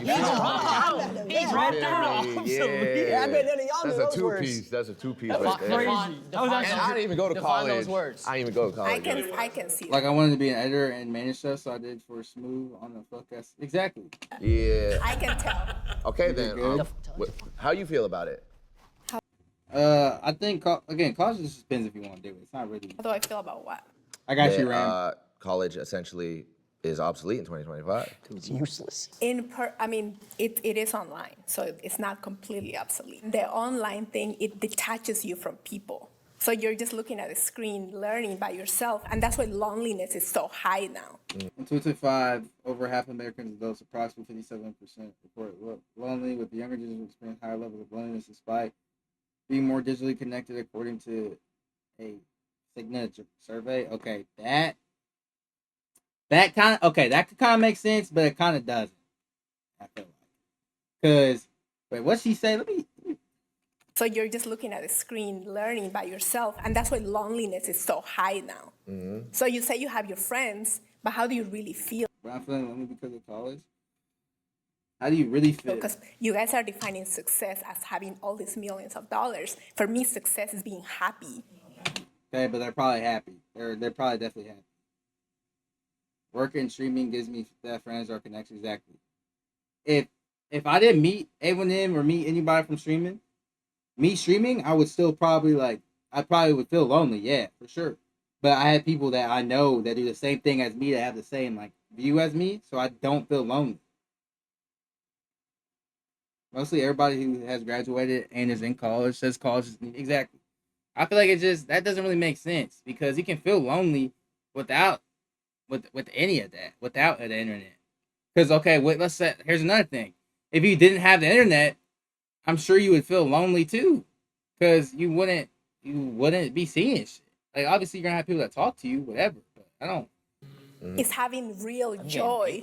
obsolete. Yeah, I bet none of y'all know That's a those two words. piece. That's a two piece That's right there. crazy. And I didn't even go to Define college. those words. I didn't even go to college. I can see Like that. I wanted to be an editor and manage stuff, so I did for Smooth on the podcast. Exactly. Yeah. I can tell. Okay You did then. good. How you feel about it? I think again, college just depends if you want to do it. It's not really. How do I feel about what? I got you, Ram. College essentially is obsolete in 2025. It's useless. I mean, it is online, so it's not completely obsolete. The online thing, it detaches you from people. So you're just looking at a screen, learning by yourself, and that's why loneliness is so high now. In 2025, over half of Americans, adults, approximately 57%, report lonely, with the younger generation experience higher levels of loneliness despite being more digitally connected, according to a signature survey. Okay, that kind of that could kind of make sense, but it kind of doesn't. I feel like because wait, what'd she say? Let me. So you're just looking at a screen, learning by yourself, and that's why loneliness is so high now. Mm-hmm. So you say you have your friends, but how do you really feel? But I'm feeling lonely because of college. How do you really feel? Because you guys are defining success as having all these millions of dollars. For me, success is being happy. Okay, but they're probably happy. They're probably definitely happy. Working and streaming gives me that friends or connections. Exactly. If I didn't meet A1M or meet anybody from streaming, me streaming, I would still probably I probably would feel lonely. Yeah, for sure. But I have people that I know that do the same thing as me that have the same view as me, so I don't feel lonely. Mostly everybody who has graduated and is in college says college is exactly. I feel like that doesn't really make sense because you can feel lonely without with any of that, without the internet. Because let's say here's another thing. If you didn't have the internet, I'm sure you would feel lonely too, because you wouldn't be seeing shit. Like obviously you're gonna have people that talk to you, whatever. But I don't. Is having real joy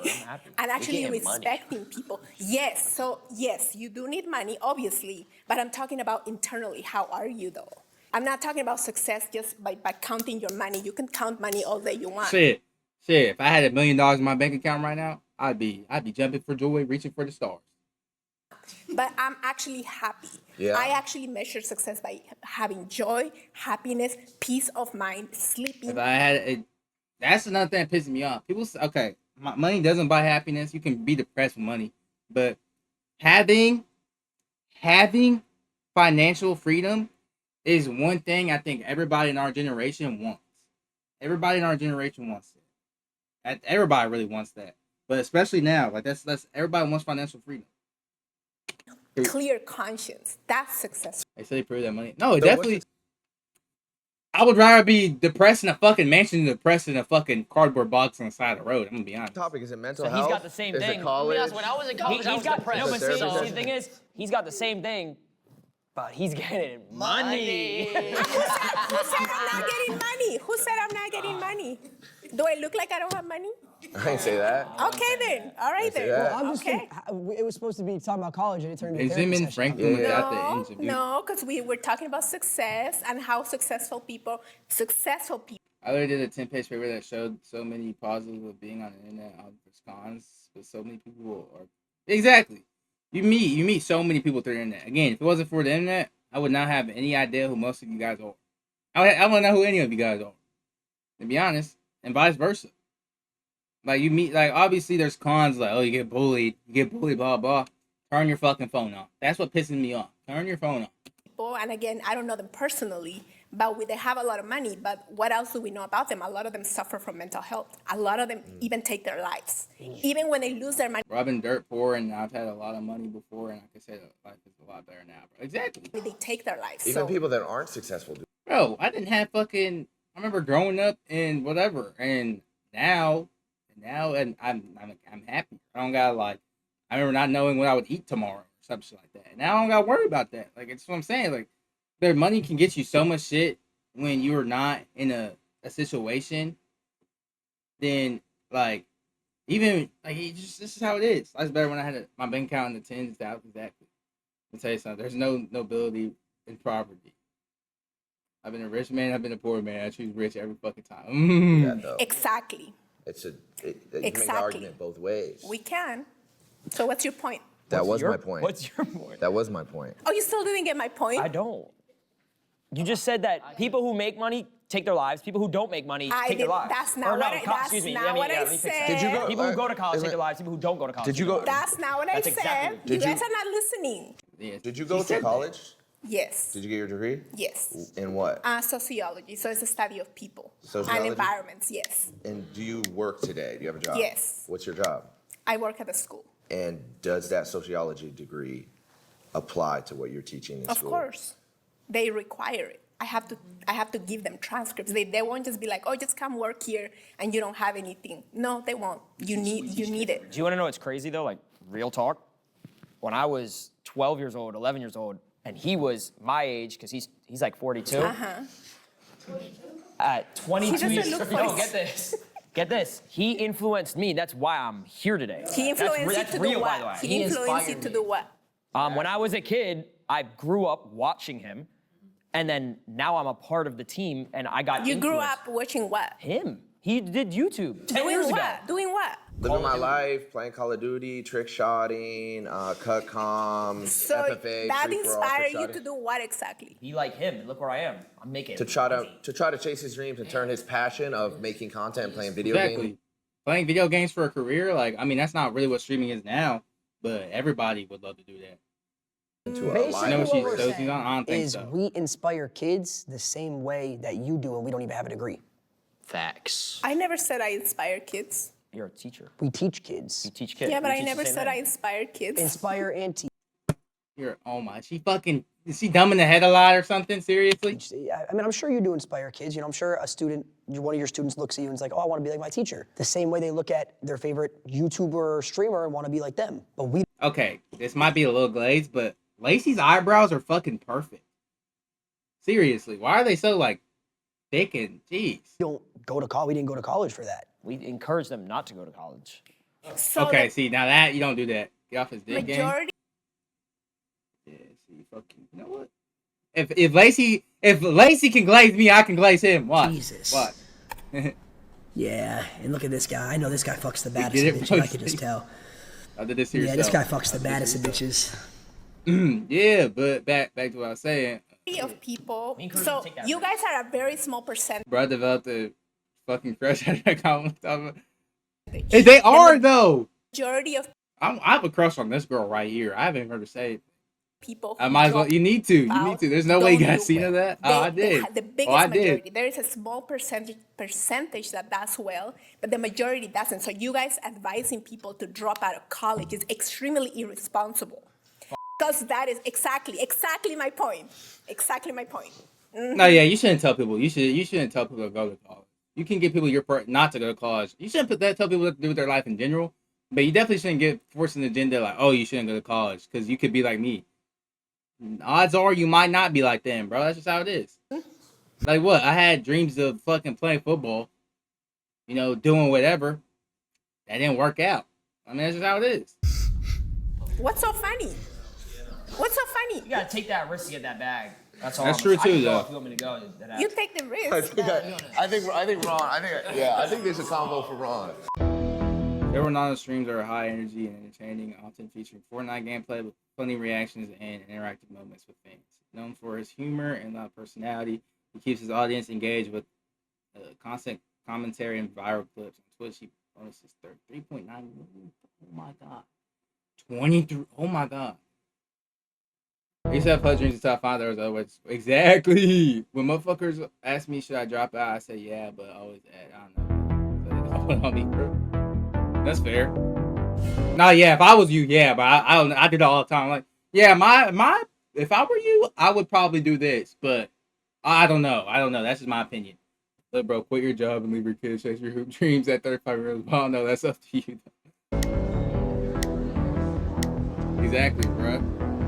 and actually respecting people. Yes, so yes, you do need money, obviously, but I'm talking about internally. How are you though? I'm not talking about success just by counting your money. You can count money all day you want. Shit. If I had $1 million in my bank account right now, I'd be jumping for joy, reaching for the stars. But I'm actually happy. Yeah. I actually measure success by having joy, happiness, peace of mind, sleeping. If I had that's another thing that pisses me off. People say, money doesn't buy happiness. You can be depressed with money, but having financial freedom is one thing I think everybody in our generation wants. Everybody in our generation wants it. Everybody really wants that, but especially now, that's everybody wants financial freedom. Clear conscience. That's success. They say they prove that money. No, definitely. I would rather be depressed in a fucking mansion than depressed in a fucking cardboard box on the side of the road. I'm gonna be honest. Topic is it mental So health? he's got the same is thing. It college? When I was in college, I was depressed. No, but see, the thing is, he's got the same thing, but he's getting money. Who said I'm not getting money? Who said I'm not getting money? Do I look like I don't have money? I didn't say that. Okay then. All right then. that. I'm just Okay. it was supposed to be talking about college and it turned into Is therapy him session. and Franklin without the No, interview? no, because we were talking about success and how successful people. I already did a 10-page paper that showed so many positives of being on the internet, there's cons, but so many people are exactly. You meet so many people through the internet. Again, if it wasn't for the internet, I would not have any idea who most of you guys are. I wouldn't know who any of you guys are, to be honest, and vice versa. Like you meet, obviously there's cons, you get bullied, blah blah. Turn your fucking phone off. That's what pisses me off. Turn your phone off. And again, I don't know them personally, but they have a lot of money. But what else do we know about them? A lot of them suffer from mental health. A lot of them even take their lives. Even when they lose their money. Bro, I've been dirt poor and I've had a lot of money before, and I can say that life is a lot better now, bro. Exactly. They take their lives. Even people that aren't successful do. Bro, I didn't have fucking. I remember growing up and whatever, and now, and I'm happy. I don't gotta like. I remember not knowing what I would eat tomorrow or something like that. Now I don't gotta worry about that. Like, it's what I'm saying. Like, their money can get you so much shit when you're not in a situation. Then like, even like, this is how it is. Life's better when I had my bank account in the tens, thousands. Exactly. Let me tell you something. There's no nobility in poverty. I've been a rich man. I've been a poor man. I choose rich every fucking time. Yeah, though. Exactly. You can make the argument both ways. We can. So what's your point? That was my point. What's your point? That was my point. Oh, you still didn't get my point? I don't. You just said that people who make money take their lives. People who don't make money take their lives. That's not what I said. Did you go? People who go to college take their lives. People who don't go to college. Did you go? That's not what I said. Exactly. You guys are not listening. Did you go to college? Yes. Did you get your degree? Yes. In what? Sociology. So it's a study of people Sociology? and environments. Yes. And do you work today? Do you have a job? Yes. What's your job? I work at a school. And does that sociology degree apply to what you're teaching in school? Of course. They require it. I have to give them transcripts. They won't just be like, oh, just come work here and you don't have anything. No, they won't. You need it. Do you want to know what's crazy though? Like, real talk. When I was 12 years old, 11 years old, and he was my age, because he's like 42. At 22 years old, no, get this. He influenced me. That's why I'm here today. He influenced you that's to real, do by the way. what? He influenced you to do what? When I was a kid, I grew up watching him, and then now I'm a part of the team, and I got You grew influenced. up watching what? Him. He did YouTube 10 years ago. Doing what? Living my life, playing Call of Duty, trick shotting, cut comms, So FFA, that free-for-all, inspired trick you shotting. to do what exactly? Be like him, and look where I am. I'm making To try to chase his dreams and turn his passion of making content and playing video games. Playing video games for a career, like, I mean, that's not really what streaming is now, but everybody would love to do that. Basically, what we're saying I don't think is so. we inspire kids the same way that you do, and we don't even have a degree. Facts. I never said I inspire kids. You're a teacher. We teach kids. You teach kids. Yeah, but We I teach the never same said thing. I inspired kids. Inspire and teach. Oh my, is she dumb in the head a lot or something? Seriously? I mean, I'm sure you do inspire kids. You know, I'm sure one of your students looks at you and is like, oh, I want to be like my teacher. The same way they look at their favorite YouTuber or streamer and want to be like them. But we. Okay, this might be a little glazed, but Lacey's eyebrows are fucking perfect. Seriously, why are they so like thick and jeez? We didn't go to college for that. We encourage them not to go to college. So Okay, see, now that you don't do that. Get off his dick game. majority. Yeah, see, fucking, you know what? If Lacey can glaze me, I can glaze him. Watch. Jesus. Watch. Yeah, and look at this guy. I know this guy fucks the Get baddest it, of bitches. bro. I can just tell. I did this to Yeah, this yourself. guy fucks the baddest of bitches. Yeah, but back to what I was saying. Of people. So you guys are a very small percentage. Bro, I developed a fucking crush on that comment. Hey, they are though. Majority of I have a crush on this girl right here. I haven't heard her say it. people. I might as well. You need to. There's no way you got seen of that. I did. The biggest I majority. did. There is a small percentage that does well, but the majority doesn't. So you guys advising people to drop out of college is extremely irresponsible. Because that is exactly my point. Exactly my point. No, yeah, you shouldn't tell people. You shouldn't tell people to go to college. You can get people not to go to college. You shouldn't tell people what to do with their life in general. But you definitely shouldn't get forced an agenda like, oh, you shouldn't go to college because you could be like me. Odds are you might not be like them, bro. That's just how it is. Like what? I had dreams of fucking playing football. You know, doing whatever. That didn't work out. I mean, that's just how it is. What's so funny? What's so funny? You gotta take that risk to get that bag. That's all. That's true too, though. If you want me to go, You take the risk. I think Ron. I think there's a combo for Ron. Several non-streams are high energy and entertaining, often featuring Fortnite gameplay with funny reactions and interactive moments with fans. Known for his humor and loud personality, he keeps his audience engaged with constant commentary and viral clips. On Twitch, he bonuses 3.9 million. Oh my god. 23. Oh my god. He said put dreams until I find there was always exactly. When motherfuckers ask me should I drop out, I say yeah, but always I don't know. So they don't put on me, bro. That's fair. No, yeah, if I was you, yeah, but I don't. I do that all the time. Like, yeah, my. If I were you, I would probably do this, but I don't know. I don't know. That's just my opinion. Look, bro, quit your job and leave your kids chase your hoop dreams at 35 years old. I don't know. That's up to you. Exactly, bro.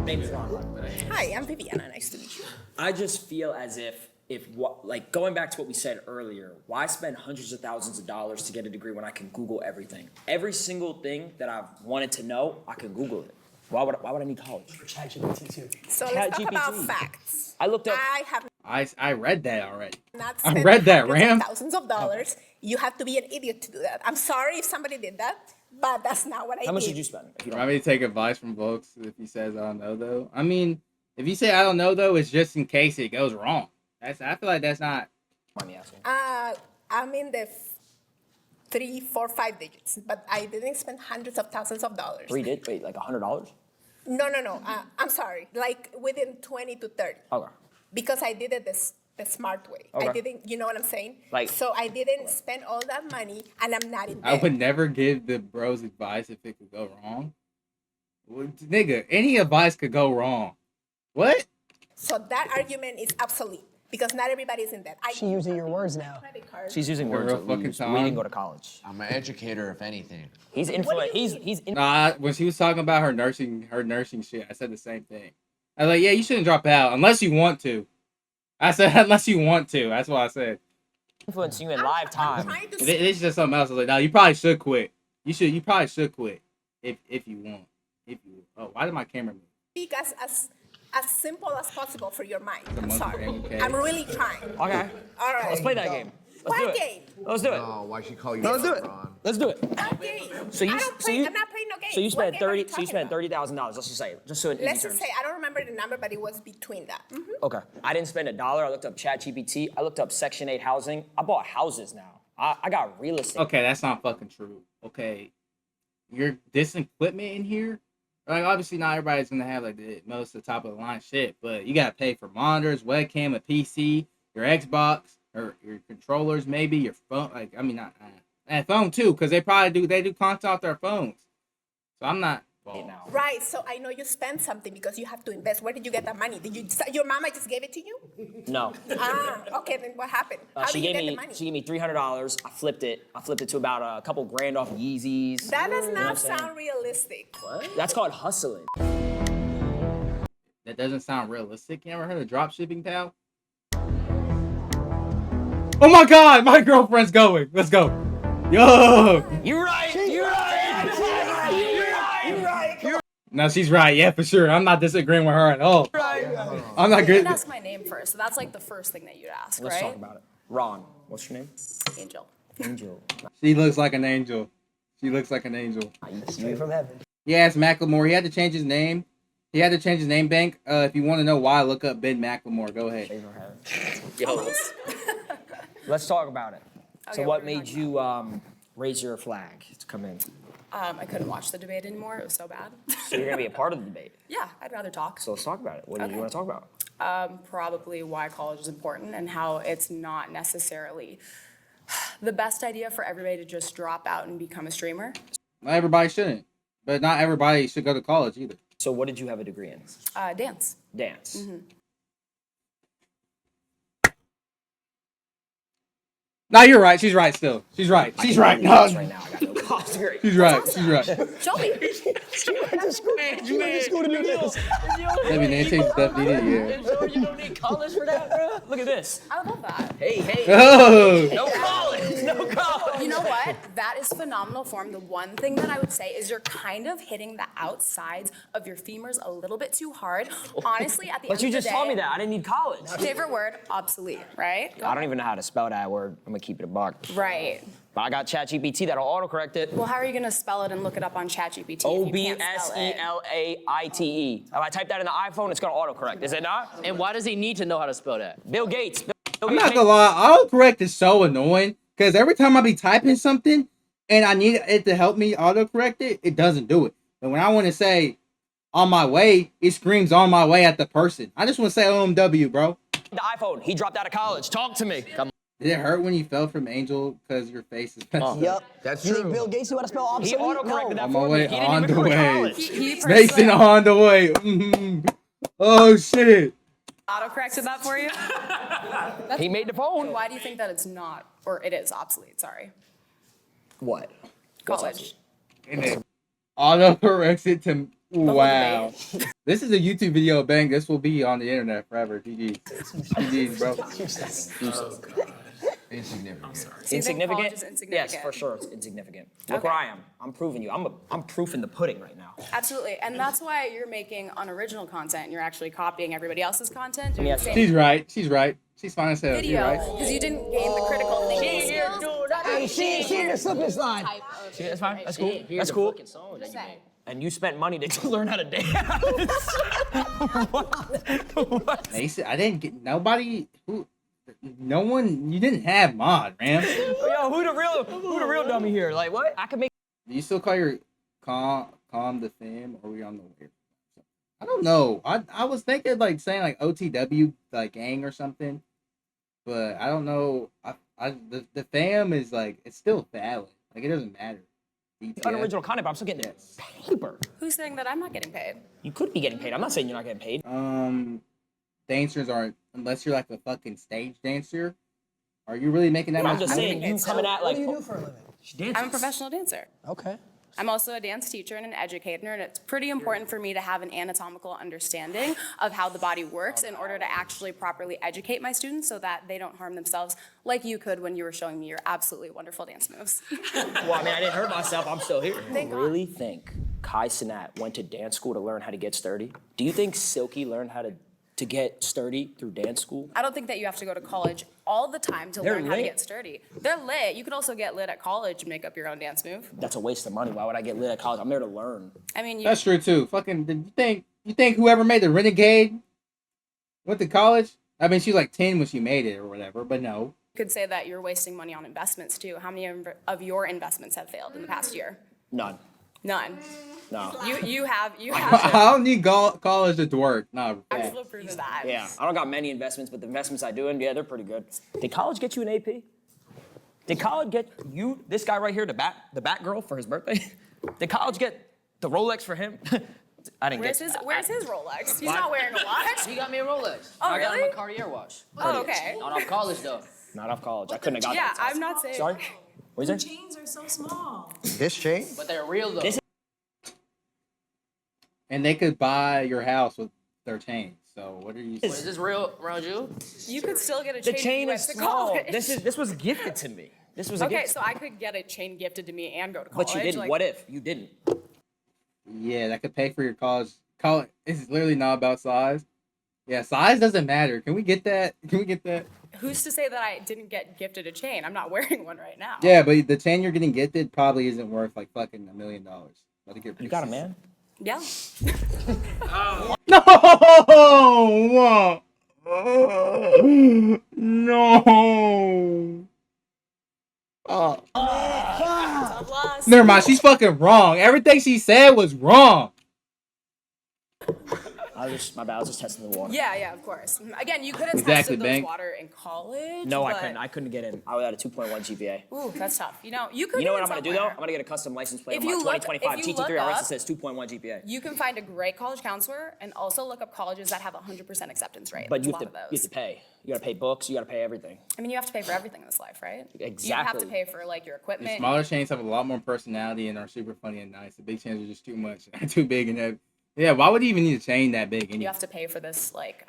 Name is Ron. Hi, I'm Viviana. Nice to meet you. I just feel as if like going back to what we said earlier, why spend hundreds of thousands of dollars to get a degree when I can Google everything? Every single thing that I've wanted to know, I can Google it. Why would I need college? For ChatGPT too. So let's talk about facts. I looked up. I read that already. Not I read that, hundreds of Ram. thousands of dollars. You have to be an idiot to do that. I'm sorry if somebody did that, but that's not what I did. How much did you spend? If you Want me to take advice from Volks if he says I don't know though? I mean, if you say I don't know though, it's just in case it goes wrong. I feel like that's not. Mind me asking. I'm in the 3, 4, 5 digits, but I didn't spend hundreds of thousands of dollars. Wait, like $100? No. I'm sorry. Like within 20 to 30. Okay. Because I did it the smart way. Okay. I didn't, you know what I'm saying? Like- so I didn't spend all that money, and I'm not in debt. I would never give the bros advice if it could go wrong. Well, nigga, any advice could go wrong. What? So that argument is obsolete because not everybody's in debt. She using your words now. Credit card. She's using For words real that fucking we use. time. We didn't go to college. I'm an educator, if anything. He's influenced. He's Nah, when she was talking about her nursing shit, I said the same thing. I was like, yeah, you shouldn't drop out unless you want to. I said unless you want to. That's what I said. influencing you in live time. This is just something else. I was like, no, you probably should quit. You probably should quit if you want. Oh, why did my camera move? Speak as simple as possible for your mind. I'm month sorry. of MK. I'm really trying. Okay. All right. Let's play that game. Let's do What it. game? Let's do it. Oh, why she call you? Let's do it. Ron? Let's do it. What game? So you, I don't so play, you, I'm not playing no game. so you What spent game are 30. you So you spent talking $30,000. Let's just say, just so in about? Let's easy just terms. say I don't remember the number, but it was between that. Okay. I didn't spend $1. I looked up ChatGPT. I looked up Section 8 housing. I bought houses now. I got real estate. Okay, that's not fucking true. Okay, this equipment in here, like obviously not everybody's gonna have like the most of the top of the line shit, but you gotta pay for monitors, webcam, a PC, your Xbox, or your controllers, maybe your phone. Like I mean, not and phone too, because they do content off their phones. So I'm not. Well, Right. So I know you spent something because you have to invest. Where did you get that money? Your mama just gave it to you? No. Okay. Then what happened? How She did you gave get the me money? she gave me $300. I flipped it. I flipped it to about a couple grand off Yeezys. That does You know what I'm not saying? sound realistic. What? That's called hustling. that doesn't sound realistic. You ever heard of drop shipping, pal? Oh my god, my girlfriend's going. Let's go. Yo. You're right. You're right. No, she's right. Yeah, for sure. I'm not disagreeing with her at all. I'm not You good. would ask my name first, so that's like the first thing that you'd ask, Let's right? talk about it. Ron, what's your name? Angel. Angel. She looks like an angel. She looks like an angel. Straight from heaven. Yes, Macklemore. He had to change his name. He had to change his name, Bank. If you want to know why, look up Ben Macklemore. Go ahead. Yo. Let's talk about it. So Okay, what what are we made you raise your flag to come in? I couldn't watch the debate anymore. It was so bad. So you're gonna be a part of the debate. Yeah, I'd rather talk. So let's talk about it. What do you want to talk about? Probably why college is important and how it's not necessarily the best idea for everybody to just drop out and become a streamer. Not everybody shouldn't, but not everybody should go to college either. So what did you have a degree in? Dance. Dance. No, you're right. She's right still. She's right. She's right. No. Right now, I got no college degree. She's right. She's right. Show me. She went to school to do this. Maybe Nancy stuff needed, yeah. You don't need college for that, bro. Look at this. I love that. Hey. Oh. No college. No college. You know what? That is phenomenal form. The one thing that I would say is you're kind of hitting the outsides of your femurs a little bit too hard. Honestly, at the end But you of the just day, told me that. I didn't need college. favorite word, obsolete, right? I don't even know how to spell that word. I'm gonna keep it a buck. Right. But I got ChatGPT that'll autocorrect it. Well, how are you going to spell it and look it up on ChatGPT if you can't spell it? OBSELAITE. If I type that in the iPhone, it's gonna autocorrect. Is it not? And why does he need to know how to spell that? Bill Gates. I'm not gonna lie. Autocorrect is so annoying because every time I be typing something and I need it to help me autocorrect it, it doesn't do it. And when I want to say on my way, it screams on my way at the person. I just want to say OMW, bro. The iPhone. He dropped out of college. Talk to me. Come on. Did it hurt when you fell from Angel because your face is messed up? Yep. That's You true. think Bill Gates knew how to spell obsolete? He autocorrected that On my for way, me. He didn't on even the go to way. college. Mason on the way. Mhm. Oh shit. Auto-corrected that for you? He made the phone. Why do you think that it's not, or it is obsolete, sorry? What? College. And it auto corrects it to wow. This is a YouTube video, bang. This will be on the internet forever. GG's. GG's, bro. Insignificant. Insignificant? college is insignificant. Yes, for sure. It's insignificant. Look where I am. I'm proving you. I'm proof in the pudding right now. Absolutely, and that's why you're making unoriginal content. You're actually copying everybody else's content. Doing Yeah, the same She's right. She's right. She's fine as hell. You're video right. because you didn't gain the critical thinking skills. Hey, she in the slip and slide. See, that's fine. That's cool. That's cool. And you spent money to learn how to dance. What? Mason, I didn't get nobody who. No one. You didn't have mod, Ram. Yo, who the real dummy here? Like what? I could make. Do you still call your calm the fam, or are we on the way? I don't know. I was thinking like saying like OTW like gang or something, but I don't know. The fam is like it's still valid. Like it doesn't matter. Unoriginal content, but I'm still getting paper. Who's saying that I'm not getting paid? You could be getting paid. I'm not saying you're not getting paid. Dancers aren't unless you're like a fucking stage dancer. Are you really making that much I'm just money? saying you coming at like. What do you do for a living? She dances. I'm a professional dancer. Okay. I'm also a dance teacher and an educator, and it's pretty important for me to have an anatomical understanding of how the body works in order to actually properly educate my students so that they don't harm themselves like you could when you were showing me your absolutely wonderful dance moves. Well, I mean, I didn't hurt myself. I'm still here. Thank God. Really think Kai Cenat went to dance school to learn how to get sturdy? Do you think Silky learned how to get sturdy through dance school? I don't think that you have to go to college all the time to They're learn how to lit. get sturdy. They're lit. You could also get lit at college and make up your own dance move. That's a waste of money. Why would I get lit at college? I'm there to learn. I mean, you That's true too. Fucking, did you think whoever made the Renegade went to college? I mean, she's like 10 when she made it or whatever, but no. could say that you're wasting money on investments too. How many of your investments have failed in the past year? None. None. No. You have. I don't need college to work. No. Actual proof of that. Yeah, I don't got many investments, but the investments I do, and yeah, they're pretty good. Did college get you an AP? Did college get you, this guy right here, the bat girl for his birthday? Did college get the Rolex for him? I didn't Where's get his Rolex? He's What? not wearing a watch. He got me a Rolex. Oh, I got him really? a Cartier watch. Oh, okay. Not off college though. Not off college. I couldn't have got Yeah, that. I'm not saying. Sorry? What is it? Chains are so small. This chain? But they're real though. This- And they could buy your house with their chains. So what are you saying? Is this real around you? You could still get a The chain. chain if is you went to small. college. This was gifted to me. This was a Okay, gift. so I could get a chain gifted to me and go to college. But you didn't. like- What if you didn't? Yeah, that could pay for your college. College it's literally not about size. Yeah, size doesn't matter. Can we get that? Can we get that? Who's to say that I didn't get gifted a chain? I'm not wearing one right now. Yeah, but the chain you're getting gifted probably isn't worth like fucking $1 million. I think You got a man? Yeah. No! No! Oh. I'm lost. Never mind, she's fucking wrong. Everything she said was wrong. My bad. I was just testing the water. Yeah, of course. Again, you could have Exactly, tested those Bank. water in college. No, I but- couldn't. I couldn't get in. I was at a 2.1 GPA. Ooh, that's tough. You know, you could. You know what do I'm it gonna do though? somewhere. I'm gonna get a custom license plate If on my you look- 2025 if you GT3 look RS that up- says 2.1 GPA. You can find a great college counselor and also look up colleges that have 100% acceptance rate. But There's you a have lot to of you those. have to pay. You gotta pay books. You gotta pay everything. I mean, you have to pay for everything in this life, right? You have Exactly. to pay for like your The equipment. smaller chains have a lot more personality and are super funny and nice. The big chains are just too much, too big and heavy. Yeah, why would you even need a chain that big? You Anyway? have to pay for this like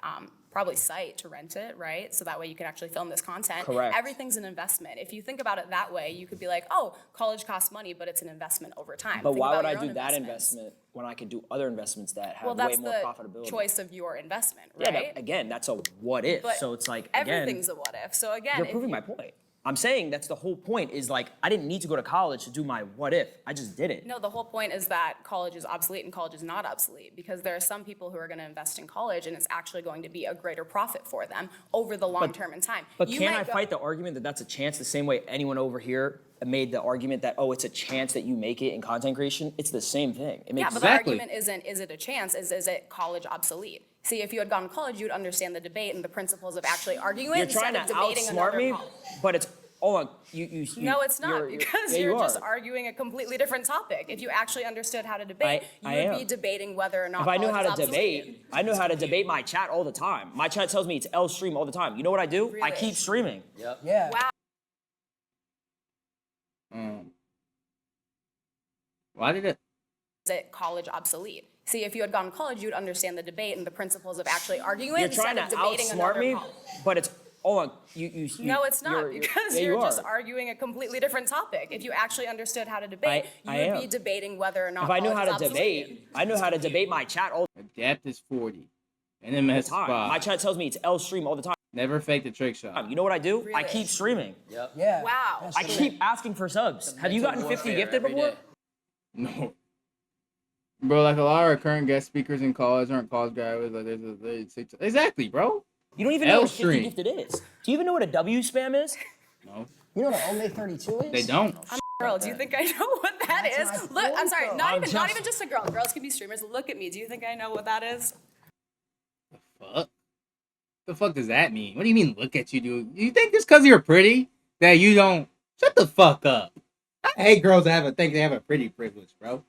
probably site to rent it, right? So that way you can actually film this content. Correct. Everything's an investment. If you think about it that way, you could be like, oh, college costs money, but it's an investment over time. But Think why about would I your own do that investments. investment when I could do other investments that have Well, way that's more the profitability? choice of your investment, Yeah, right? again, that's a what if. But So it's like again, everything's a what if. So again, you're if proving you- my point. I'm saying that's the whole point is like, I didn't need to go to college to do my what if. I just did it. No, the whole point is that college is obsolete and college is not obsolete because there are some people who are going to invest in college and it's actually going to be a greater profit for them over the long term in time. But You can might I go- fight the argument that that's a chance the same way anyone over here made the argument that, oh, it's a chance that you make it in content creation? It's the same thing. It Yeah, makes but the argument isn't, is it a chance, is it college obsolete? See, if you had gone to college, you'd understand the debate and the principles of actually arguing it You're instead trying of to debating outsmart another me, college. but it's, hold on, you No, it's not, because yeah, you're you just are. arguing a completely different topic. If you actually understood how to debate, I you would am. be debating whether or not If I knew how college to is obsolete. debate, I know how to debate my chat all the time. My chat tells me it's L stream all the time. You know what I do? I Really? keep streaming. Yep. Yeah. Wow. Why did it? Is it college obsolete? See, if you had gone to college, you'd understand the debate and the principles of actually arguing it You're instead trying of to debating outsmart another me, college. but it's, hold on, No, it's not, because yeah, you're you just are. arguing a completely different topic. If you actually understood how to debate, I you would be am. debating whether or not If I knew how college to is obsolete. debate, I know how to debate my chat all Adapt is 40. the NMS is time. 5. My chat tells me it's L stream all the time. Never fake the trick shot. You know what I do? I Really? keep streaming. Yep. Yeah. Wow. I keep asking for subs. Have you gotten 50 warfare gifted every before? day. No. Bro, like a lot of our current guest speakers in college aren't college graduates. Like, exactly, bro. You don't even know what a 50 L-stream. gifted is. Do you even know what a W spam is? No, You know what an Omni 32 is? they don't. I'm a girl. Do you think I know what that That's is? my Look, I'm point, sorry. though. Not even just a girl. Girls can be streamers. Look at me. Do you think I know what that is? Fuck. The fuck does that mean? What do you mean? Look at you, dude. You think just because you're pretty that you don't? Shut the fuck up. I hate girls that think they have a pretty privilege, bro.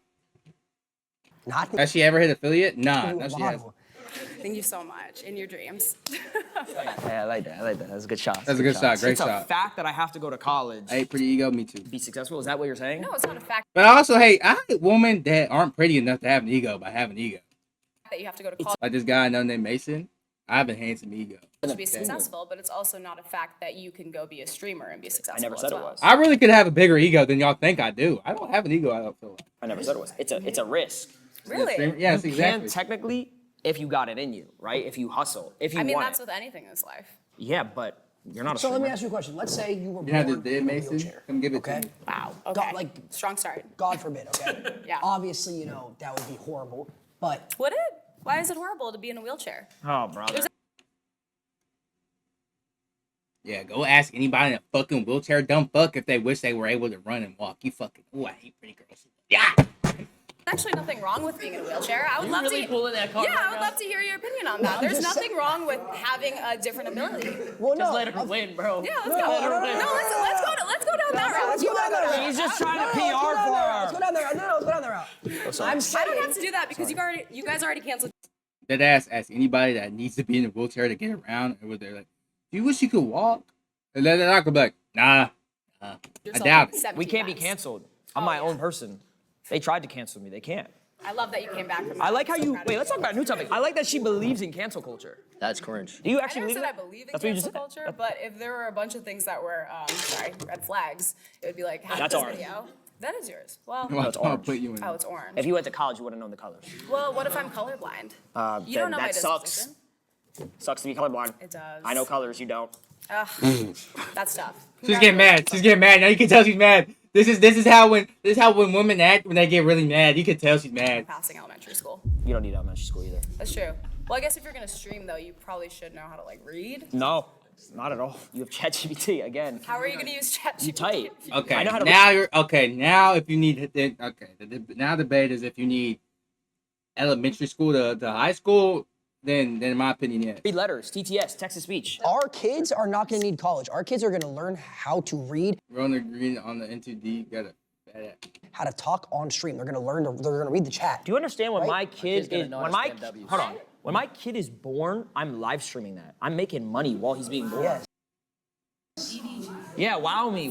Not Has she ever hit affiliate? Nah, no, she has. Thank you so much. In your dreams. Yeah, I like that. I like that. That's a good shot. That's a good shot. Great It's a shot. fact that I have to go to college I hate pretty ego. Me too. to be successful. Is that what you're saying? No, it's not a fact But I also hate women that aren't pretty enough to have an ego by having an ego. that you have to go to college Like this guy I know named Mason. I have a handsome ego. to be successful, but it's also not a fact that you can go be a streamer and be successful. I never said as it well. was. I really could have a bigger ego than y'all think I do. I don't have an ego. I don't feel like. I never said it was. It's a risk. Really? Yes, You exactly. can technically if you got it in you, right? If you hustle, if you I mean, want that's it. with anything in this life. Yeah, but you're not a So let me streamer. ask you a question. Let's say you were You have born this dead in a Mason. wheelchair. Come give it Okay. to me. Wow. Okay. Like Strong start. God forbid. Okay. Yeah. Obviously, you know that would be horrible. But Would it? Why is it horrible to be in a wheelchair? Oh, brother. Yeah, go ask anybody in a fucking wheelchair, dumb fuck, if they wish they were able to run and walk. You fucking. Oh, I hate pretty girls. Yeah. There's actually nothing wrong with being in a wheelchair. I would love really to. pulling that card Yeah, right I would now? love to hear your opinion on that. I'm There's just nothing saying- wrong with having a different ability. well, Just no. let her win, bro. Yeah, let's No, go. no, no, no, No, let's go down that route. Let's go down that route. She's just trying to No, PR let's go down for that route. her. Let's go down that route. No, let's go down that route. I'm I don't saying. have to do that because you guys already canceled. That ask anybody that needs to be in a wheelchair to get around, or they're like, "Do you wish you could walk?" And then they're not gonna be like, "Nah, I yourself doubt it." 17 We can't be times. canceled. I'm Oh, my yeah. own person. They tried to cancel me. They can't. I love that you came back from that. I like how I'm so you. proud of Wait, you. let's talk about a new topic. I like that she believes in cancel culture. That's cringe. Do you I actually never believe said it? I believe in That's what you just cancel said. culture, but if there were a bunch of things that were, red flags, it would be like, have That's this ours. video. That is yours. Well, Well, it's I'll orange. put you in. oh, it's orange. If you went to college, you wouldn't know the colors. Well, what if I'm colorblind? You Then don't know my that sucks. disposition. Sucks to be colorblind. It does. I know colors. You don't. Ugh, that's tough. She's getting mad. She's getting mad. Now you can tell she's mad. This is how when women act when they get really mad. You can tell she's I'm mad. passing elementary school. You don't need elementary school either. That's true. Well, I guess if you're gonna stream though, you probably should know how to like read. No, not at all. You have ChatGPT again. How are you gonna use ChatGPT? You type. Okay. I know how to Now you're okay. Now if you need now the debate is if you need elementary school to high school, then in my opinion, yeah. read letters. TTS, text to speech. Our kids are not going to need college. Our kids are going to learn how to read, We're on the green on the N2D. Got a how to talk on stream. They're going to learn. They're going to read the chat. Do you understand when Right? my kid gonna is know when how my to spam W's. hold on when my kid is born? I'm live streaming that. I'm making money while he's being born. Yes. Yeah, wow me.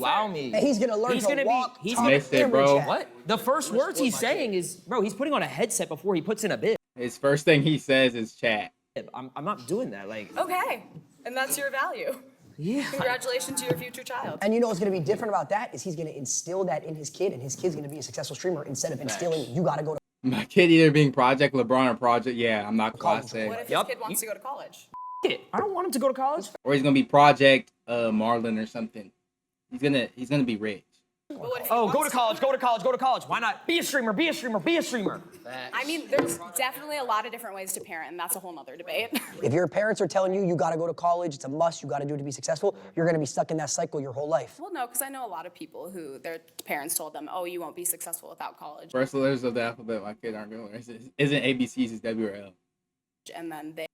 And he's going to learn He's to gonna be- walk, he's talk, gonna- They say, and bro. read chat. What? The first words he's saying is, bro, he's putting on a headset before he puts in a bib. His first thing he says is chat. I'm not doing that. Like, Okay, and that's your value. yeah. Congratulations to your future child. And you know what's going to be different about that is he's going to instill that in his kid, and his kid's going to be a successful streamer instead of instilling you got to go to My kid either being Project LeBron or Project, yeah, I'm not College. class A. What if Yup. his kid wants to go to college? It. I don't want him to go to college. Or he's gonna be Project Marlin or something. He's gonna be rich. Oh, go to college, go to college, go to college. Why not? Be a streamer, be a streamer, be a streamer. I mean, there's definitely a lot of different ways to parent, and that's a whole nother debate. If your parents are telling you you gotta go to college, it's a must, you gotta do it to be successful, you're gonna be stuck in that cycle your whole life. Well, no, because I know a lot of people who their parents told them, "Oh, you won't be successful without college," First letters of the alphabet my kid aren't going. Isn't ABCs, it's W or L. and then they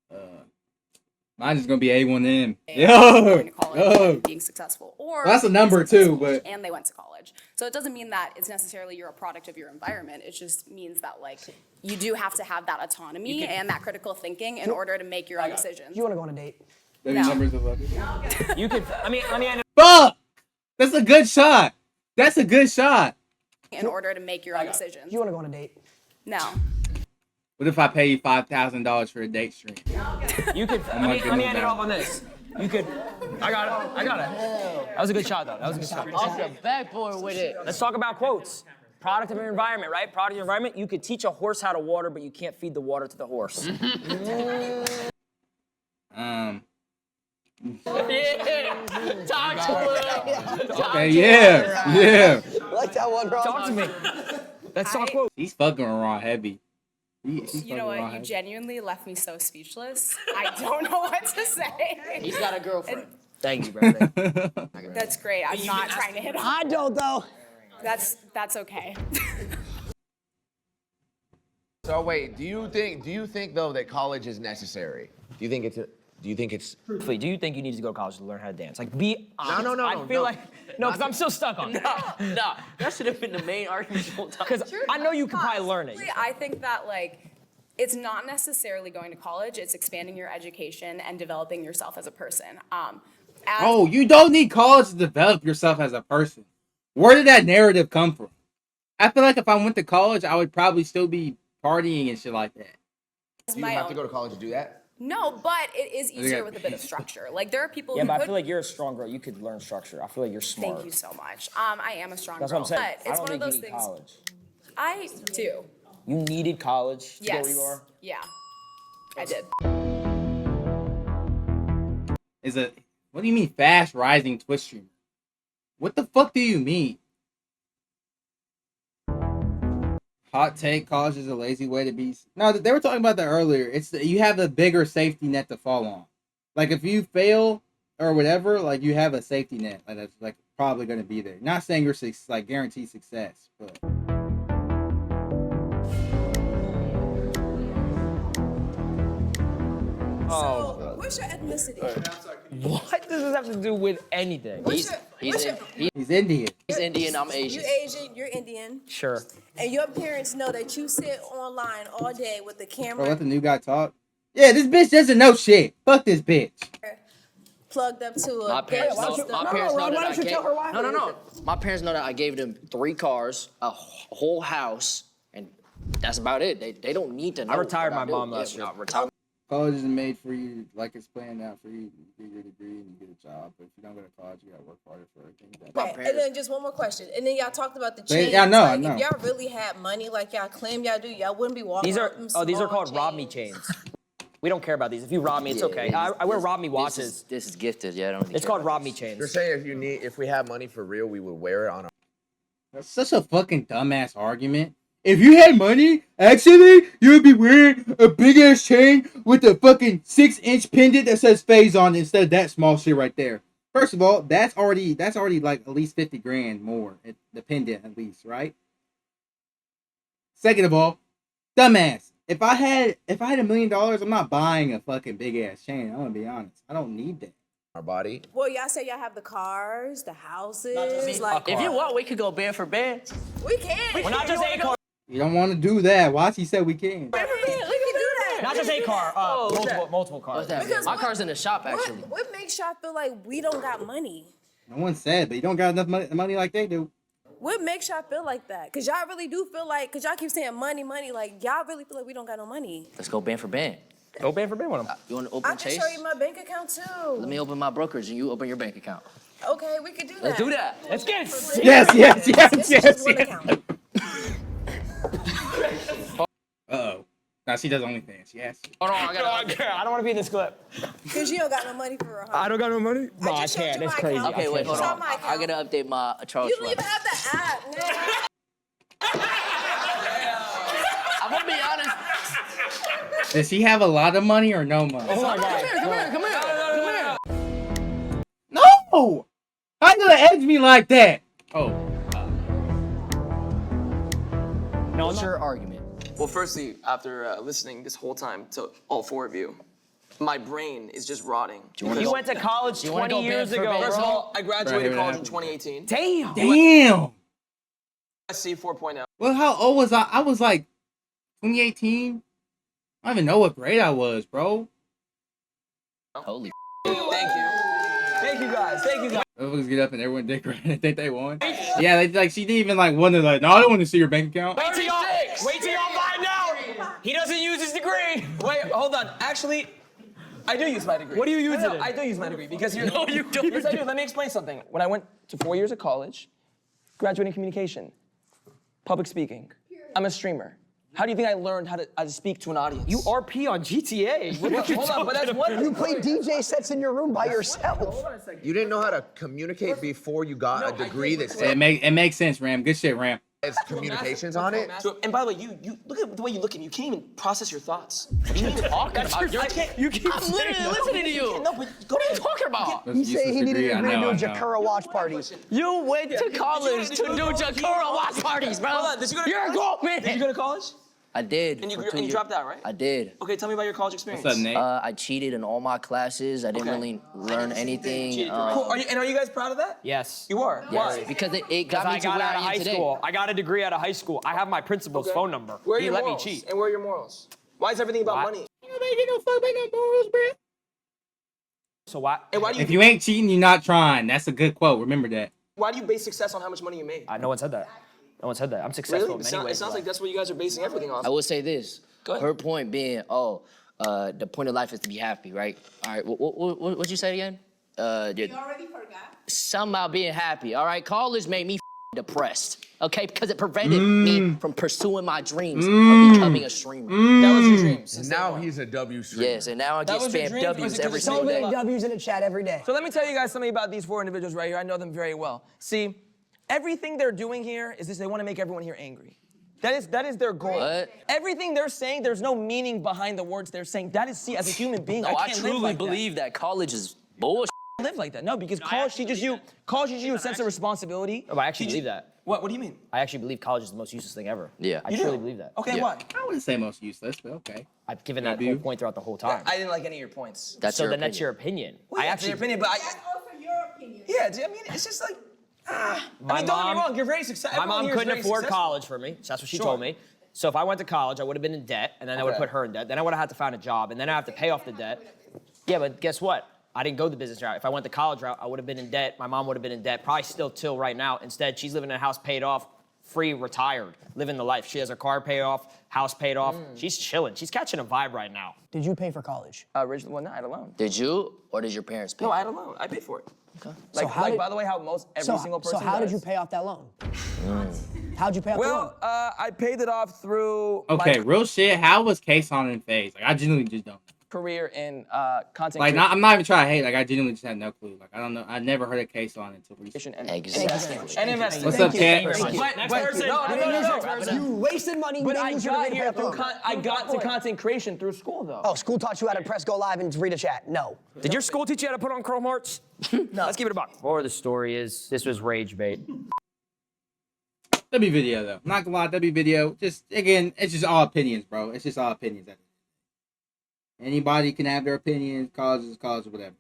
Mine is gonna be A1M. going to college and being successful, or Well, that's a they number went to too, college but and they went to college. So it doesn't mean that it's necessarily you're a product of your environment. It just means that like you do have to have that autonomy and that critical thinking in order to make your own decisions. You wanna go on a date? W numbers of lucky. You could, I mean, Fuck! That's a good shot. That's a good shot. In order to make your own decisions. You wanna go on a date? No. What if I pay you $5,000 for a date stream? You could, let me end it off on this. You could, I got it. That was a good shot though, that was a good shot. Off the backboard with it. Let's talk about quotes. Product of your environment, right? Product of your environment. You could teach a horse how to water, but you can't feed the water to the horse. Talk to him. Okay, yeah. I like that one, bro. Talk to me. Let's talk quotes. He's fucking around heavy. He's You know what? You genuinely left me so speechless. I don't know what to say. He's got a girlfriend. Thank you, bro. That's great. I'm not trying to hit on. I don't though. That's okay. So wait, do you think though that college is necessary? Do you think it's Wait, do you think you need to go to college to learn how to dance? Like, be honest. No, I feel like, no, because I'm still stuck on it. Nah, that should have been the main argument the whole time. Because I know you could probably learn it. I think that like it's not necessarily going to college. It's expanding your education and developing yourself as a person. Oh, you don't need college to develop yourself as a person. Where did that narrative come from? I feel like if I went to college, I would probably still be partying and shit like that. do you have to go to college to do that? No, but it is easier with a bit of structure. Like there are people Yeah, who but I could. feel like you're a strong girl. You could learn structure. I feel like you're smart. Thank you so much. I am a strong That's girl, what I'm saying. but it's I one don't of think those you need things. college. I do. You needed college to Yes. get where you are? Yeah. I did. What do you mean fast rising Twitch streamer? What the fuck do you mean? Hot take, college is a lazy way to be. No, they were talking about that earlier. You have a bigger safety net to fall on. Like if you fail or whatever, like you have a safety net. Like that's like probably gonna be there. Not saying you're like guaranteed success, but. So, what's your ethnicity? What does this have to do with anything? He's Indian. He's Indian, I'm Asian. You Asian, you're Indian, Sure. and your parents know that you sit online all day with the Bro, camera let the new guy talk. Yeah, this bitch doesn't know shit. Fuck this bitch. plugged up to a My parents gas know. system. My parents know that I gave. No. My parents know that I gave them 3 cars, a whole house, and that's about it. They don't need to know. I retired what my do. mom last year. College isn't made for you like it's planned out for you. You get your degree and you get a job. But if you don't go to college, you gotta work harder for it. Okay, and then just one more question. And then y'all talked about the They- chains. yeah, I know, Like, I know. if y'all really had money like y'all claim y'all do, y'all wouldn't be walking. These are around them these are small called rob me chains. We don't care about these. If you rob me, it's Yeah, okay. I wear rob me watches. This is gifted. Yeah, I don't. It's called rob me chains. You're saying if we had money for real, we would wear it on our. That's such a fucking dumbass argument. If you had money, actually, you would be wearing a big ass chain with a fucking 6-inch pendant that says Faze on it instead of that small shit right there. First of all, that's already like at least 50 grand more. The pendant at least, right? Second of all, dumbass. If I had $1 million, I'm not buying a fucking big ass chain. I'm gonna be honest. I don't need that. Our body. Well, y'all say y'all have the cars, the houses. Like, If you want, we could go band for band. we can. We're not just a car. You don't want to do that. Watch, he said we can. We can do that. Not just a car. Multiple cars. What's that? Because My car's in the shop actually. What makes y'all feel like we don't got money? No one said, but you don't got enough money like they do. What makes y'all feel like that? Cause y'all really do feel like, cause y'all keep saying money. Like y'all really feel like we don't got no money. Let's go band for band. Go band for band with them. You want to I open can Chase? show you my bank account too. Let me open my brokerage and you open your bank account. Okay, we could do that. Let's do that. Let's get it. This is just one account. Uh-oh. Nah, she does OnlyFans. Yes. Hold on, I I don't want to be in this clip. Because you don't got no money for real. Huh? I don't got no money. No, I just showed can't. you That's my crazy. account. Okay, wait, hold Show on. my I account. gotta update my Charles You don't Schwab. even have the app, man. I'm gonna be honest. Does she have a lot of money or no money? Oh my Come God. here, come here, come here, come here. No! How you gonna edge me like that? Oh. No, What's your argument? Well, firstly, after listening this whole time to all four of you, my brain is just rotting. You went to college you wanna 20 go years bed for First ago, of bro. all, I graduated Right, college in right. 2018. Damn. Damn! SC 4.0. Well, how old was I? I was like 2018. I don't even know what grade I was, bro. Holy. Thank you. Thank you guys. Thank you guys. Motherfuckers get up and everyone dick around and think they won. Yeah, they, like she didn't even like wonder like, no, I don't want to see your bank account. Wait till y'all find out. He doesn't use his degree. Wait, hold on. Actually, I do use my degree. What do you use No, it in? I do use my degree because you're. No, you don't. Yes, I do. Let me explain something. When I went to 4 years of college, graduating communication, public speaking, I'm a streamer. How do you think I learned how to speak to an audience? You RP on GTA. What are you Hold on, but that's talking one. about? You play DJ sets in your room by yourself. You didn't know how to communicate before you got a degree that It makes sense, Ram. Good shit, Ram. says communications on it. And by the way, you look at the way you look at me. You can't even process your thoughts. You can't even talk about your. You keep I'm literally listening to you. No, but go What are you ahead. talking about? He said he needed I to agree know, to a I know. Jakura watch party. You went to college to do Jakura watch parties, bro. Hold on, did you go to You're a college? grown man. Did you go to college? I did. And you, for 2 and you years. dropped out, right? I did. Okay, tell me about your college experience. What's up, Nate? I cheated in all my classes. I didn't Okay. really learn anything. Cool. Are you guys proud of that? Yes. You are. Yes, Why? because it Because got me I to got where out of I am high today. school. I got a degree out of high school. I have my principal's phone number. Where are He your let morals? me cheat. And where are your morals? Why is everything about Why? money? Nobody get no fuck by no morals, bro. So why? And why do you If you ain't cheating, you're not trying. That's a good quote. Remember that. why do you base success on how much money you made? No one said that. No one said that. I'm successful Really? in It, many ways. it sounds like that's what you guys are basing everything off. I will say this. Go ahead. Her point being, the point of life is to be happy, right? All right, what'd you say again? You already forgot. Something about being happy, all right? College made me depressed, okay? Because it prevented me from pursuing my dreams of becoming a streamer. That was your dreams. And now he's a W streamer. Yes, and now I get was your spam dream, or is W's it 'cause every it's single so day. big? W's in the chat every day. So let me tell you guys something about these four individuals right here. I know them very well. See, everything they're doing here is this: they want to make everyone here angry. That is their goal. What? Everything they're saying, there's no meaning behind the words they're saying. That is, see, as a human being, No, I I can't live truly like believe that college is bullshit. that. Live like that. No, because college teaches you a sense of responsibility. No, but I actually believe that. What do you mean? I actually believe college is the most useless thing ever. Yeah. I You truly do? believe that. Okay, Yeah. why? I wouldn't say most useless, but okay. I've given that W. whole point throughout the whole time. I didn't like any of your points. That's so your then that's opinion. your opinion. Well, I yeah, actually your opinion, but That's also your opinion. yeah, I mean, it's just like, I My mean, don't get me mom- wrong, you're very successful. My mom couldn't afford college for me, so that's what she Sure. told me. So if I went to college, I would have been in debt, and then I would have Okay. put her in debt. Then I would have had to find a job, and then I have to pay off the debt. Yeah, but guess what? I didn't go the business route. If I went the college route, I would have been in debt. My mom would have been in debt, probably still till right now. Instead, she's living in a house paid off, free, retired, living the life. She has her car paid off, house paid off. She's chilling. She's catching a vibe right now. Did you pay for college? Originally, well, no, I had a loan. Did you, or did your parents pay? No, I had a loan. I paid for it. Okay. Like, how like did- by the way, how most every single person So how did does. you pay off that loan? How'd you pay off the loan? Well, I paid it off through Okay, my real shit. How was Kason in Faze? Like, I genuinely just don't. career in content Like, I'm not even trying to hate. Like, I genuinely just had no clue. Like, I don't know. I never heard of Kason until recently. creation and Exactly. and investing. What's up, Ted? But, You wasted money. You But didn't I use your degree got to here pay off the through loan. I got to content creation through school though. Oh, school taught you how to press go live and read a chat. No. Did your school teach you how to put on Chrome Hearts? No. Let's keep it a buck. Or the story is, this was rage bait. W video though. I'm not gonna lie, W video. Just again, it's just all opinions, bro. It's just all opinions. Anybody can have their opinions, causes, whatever.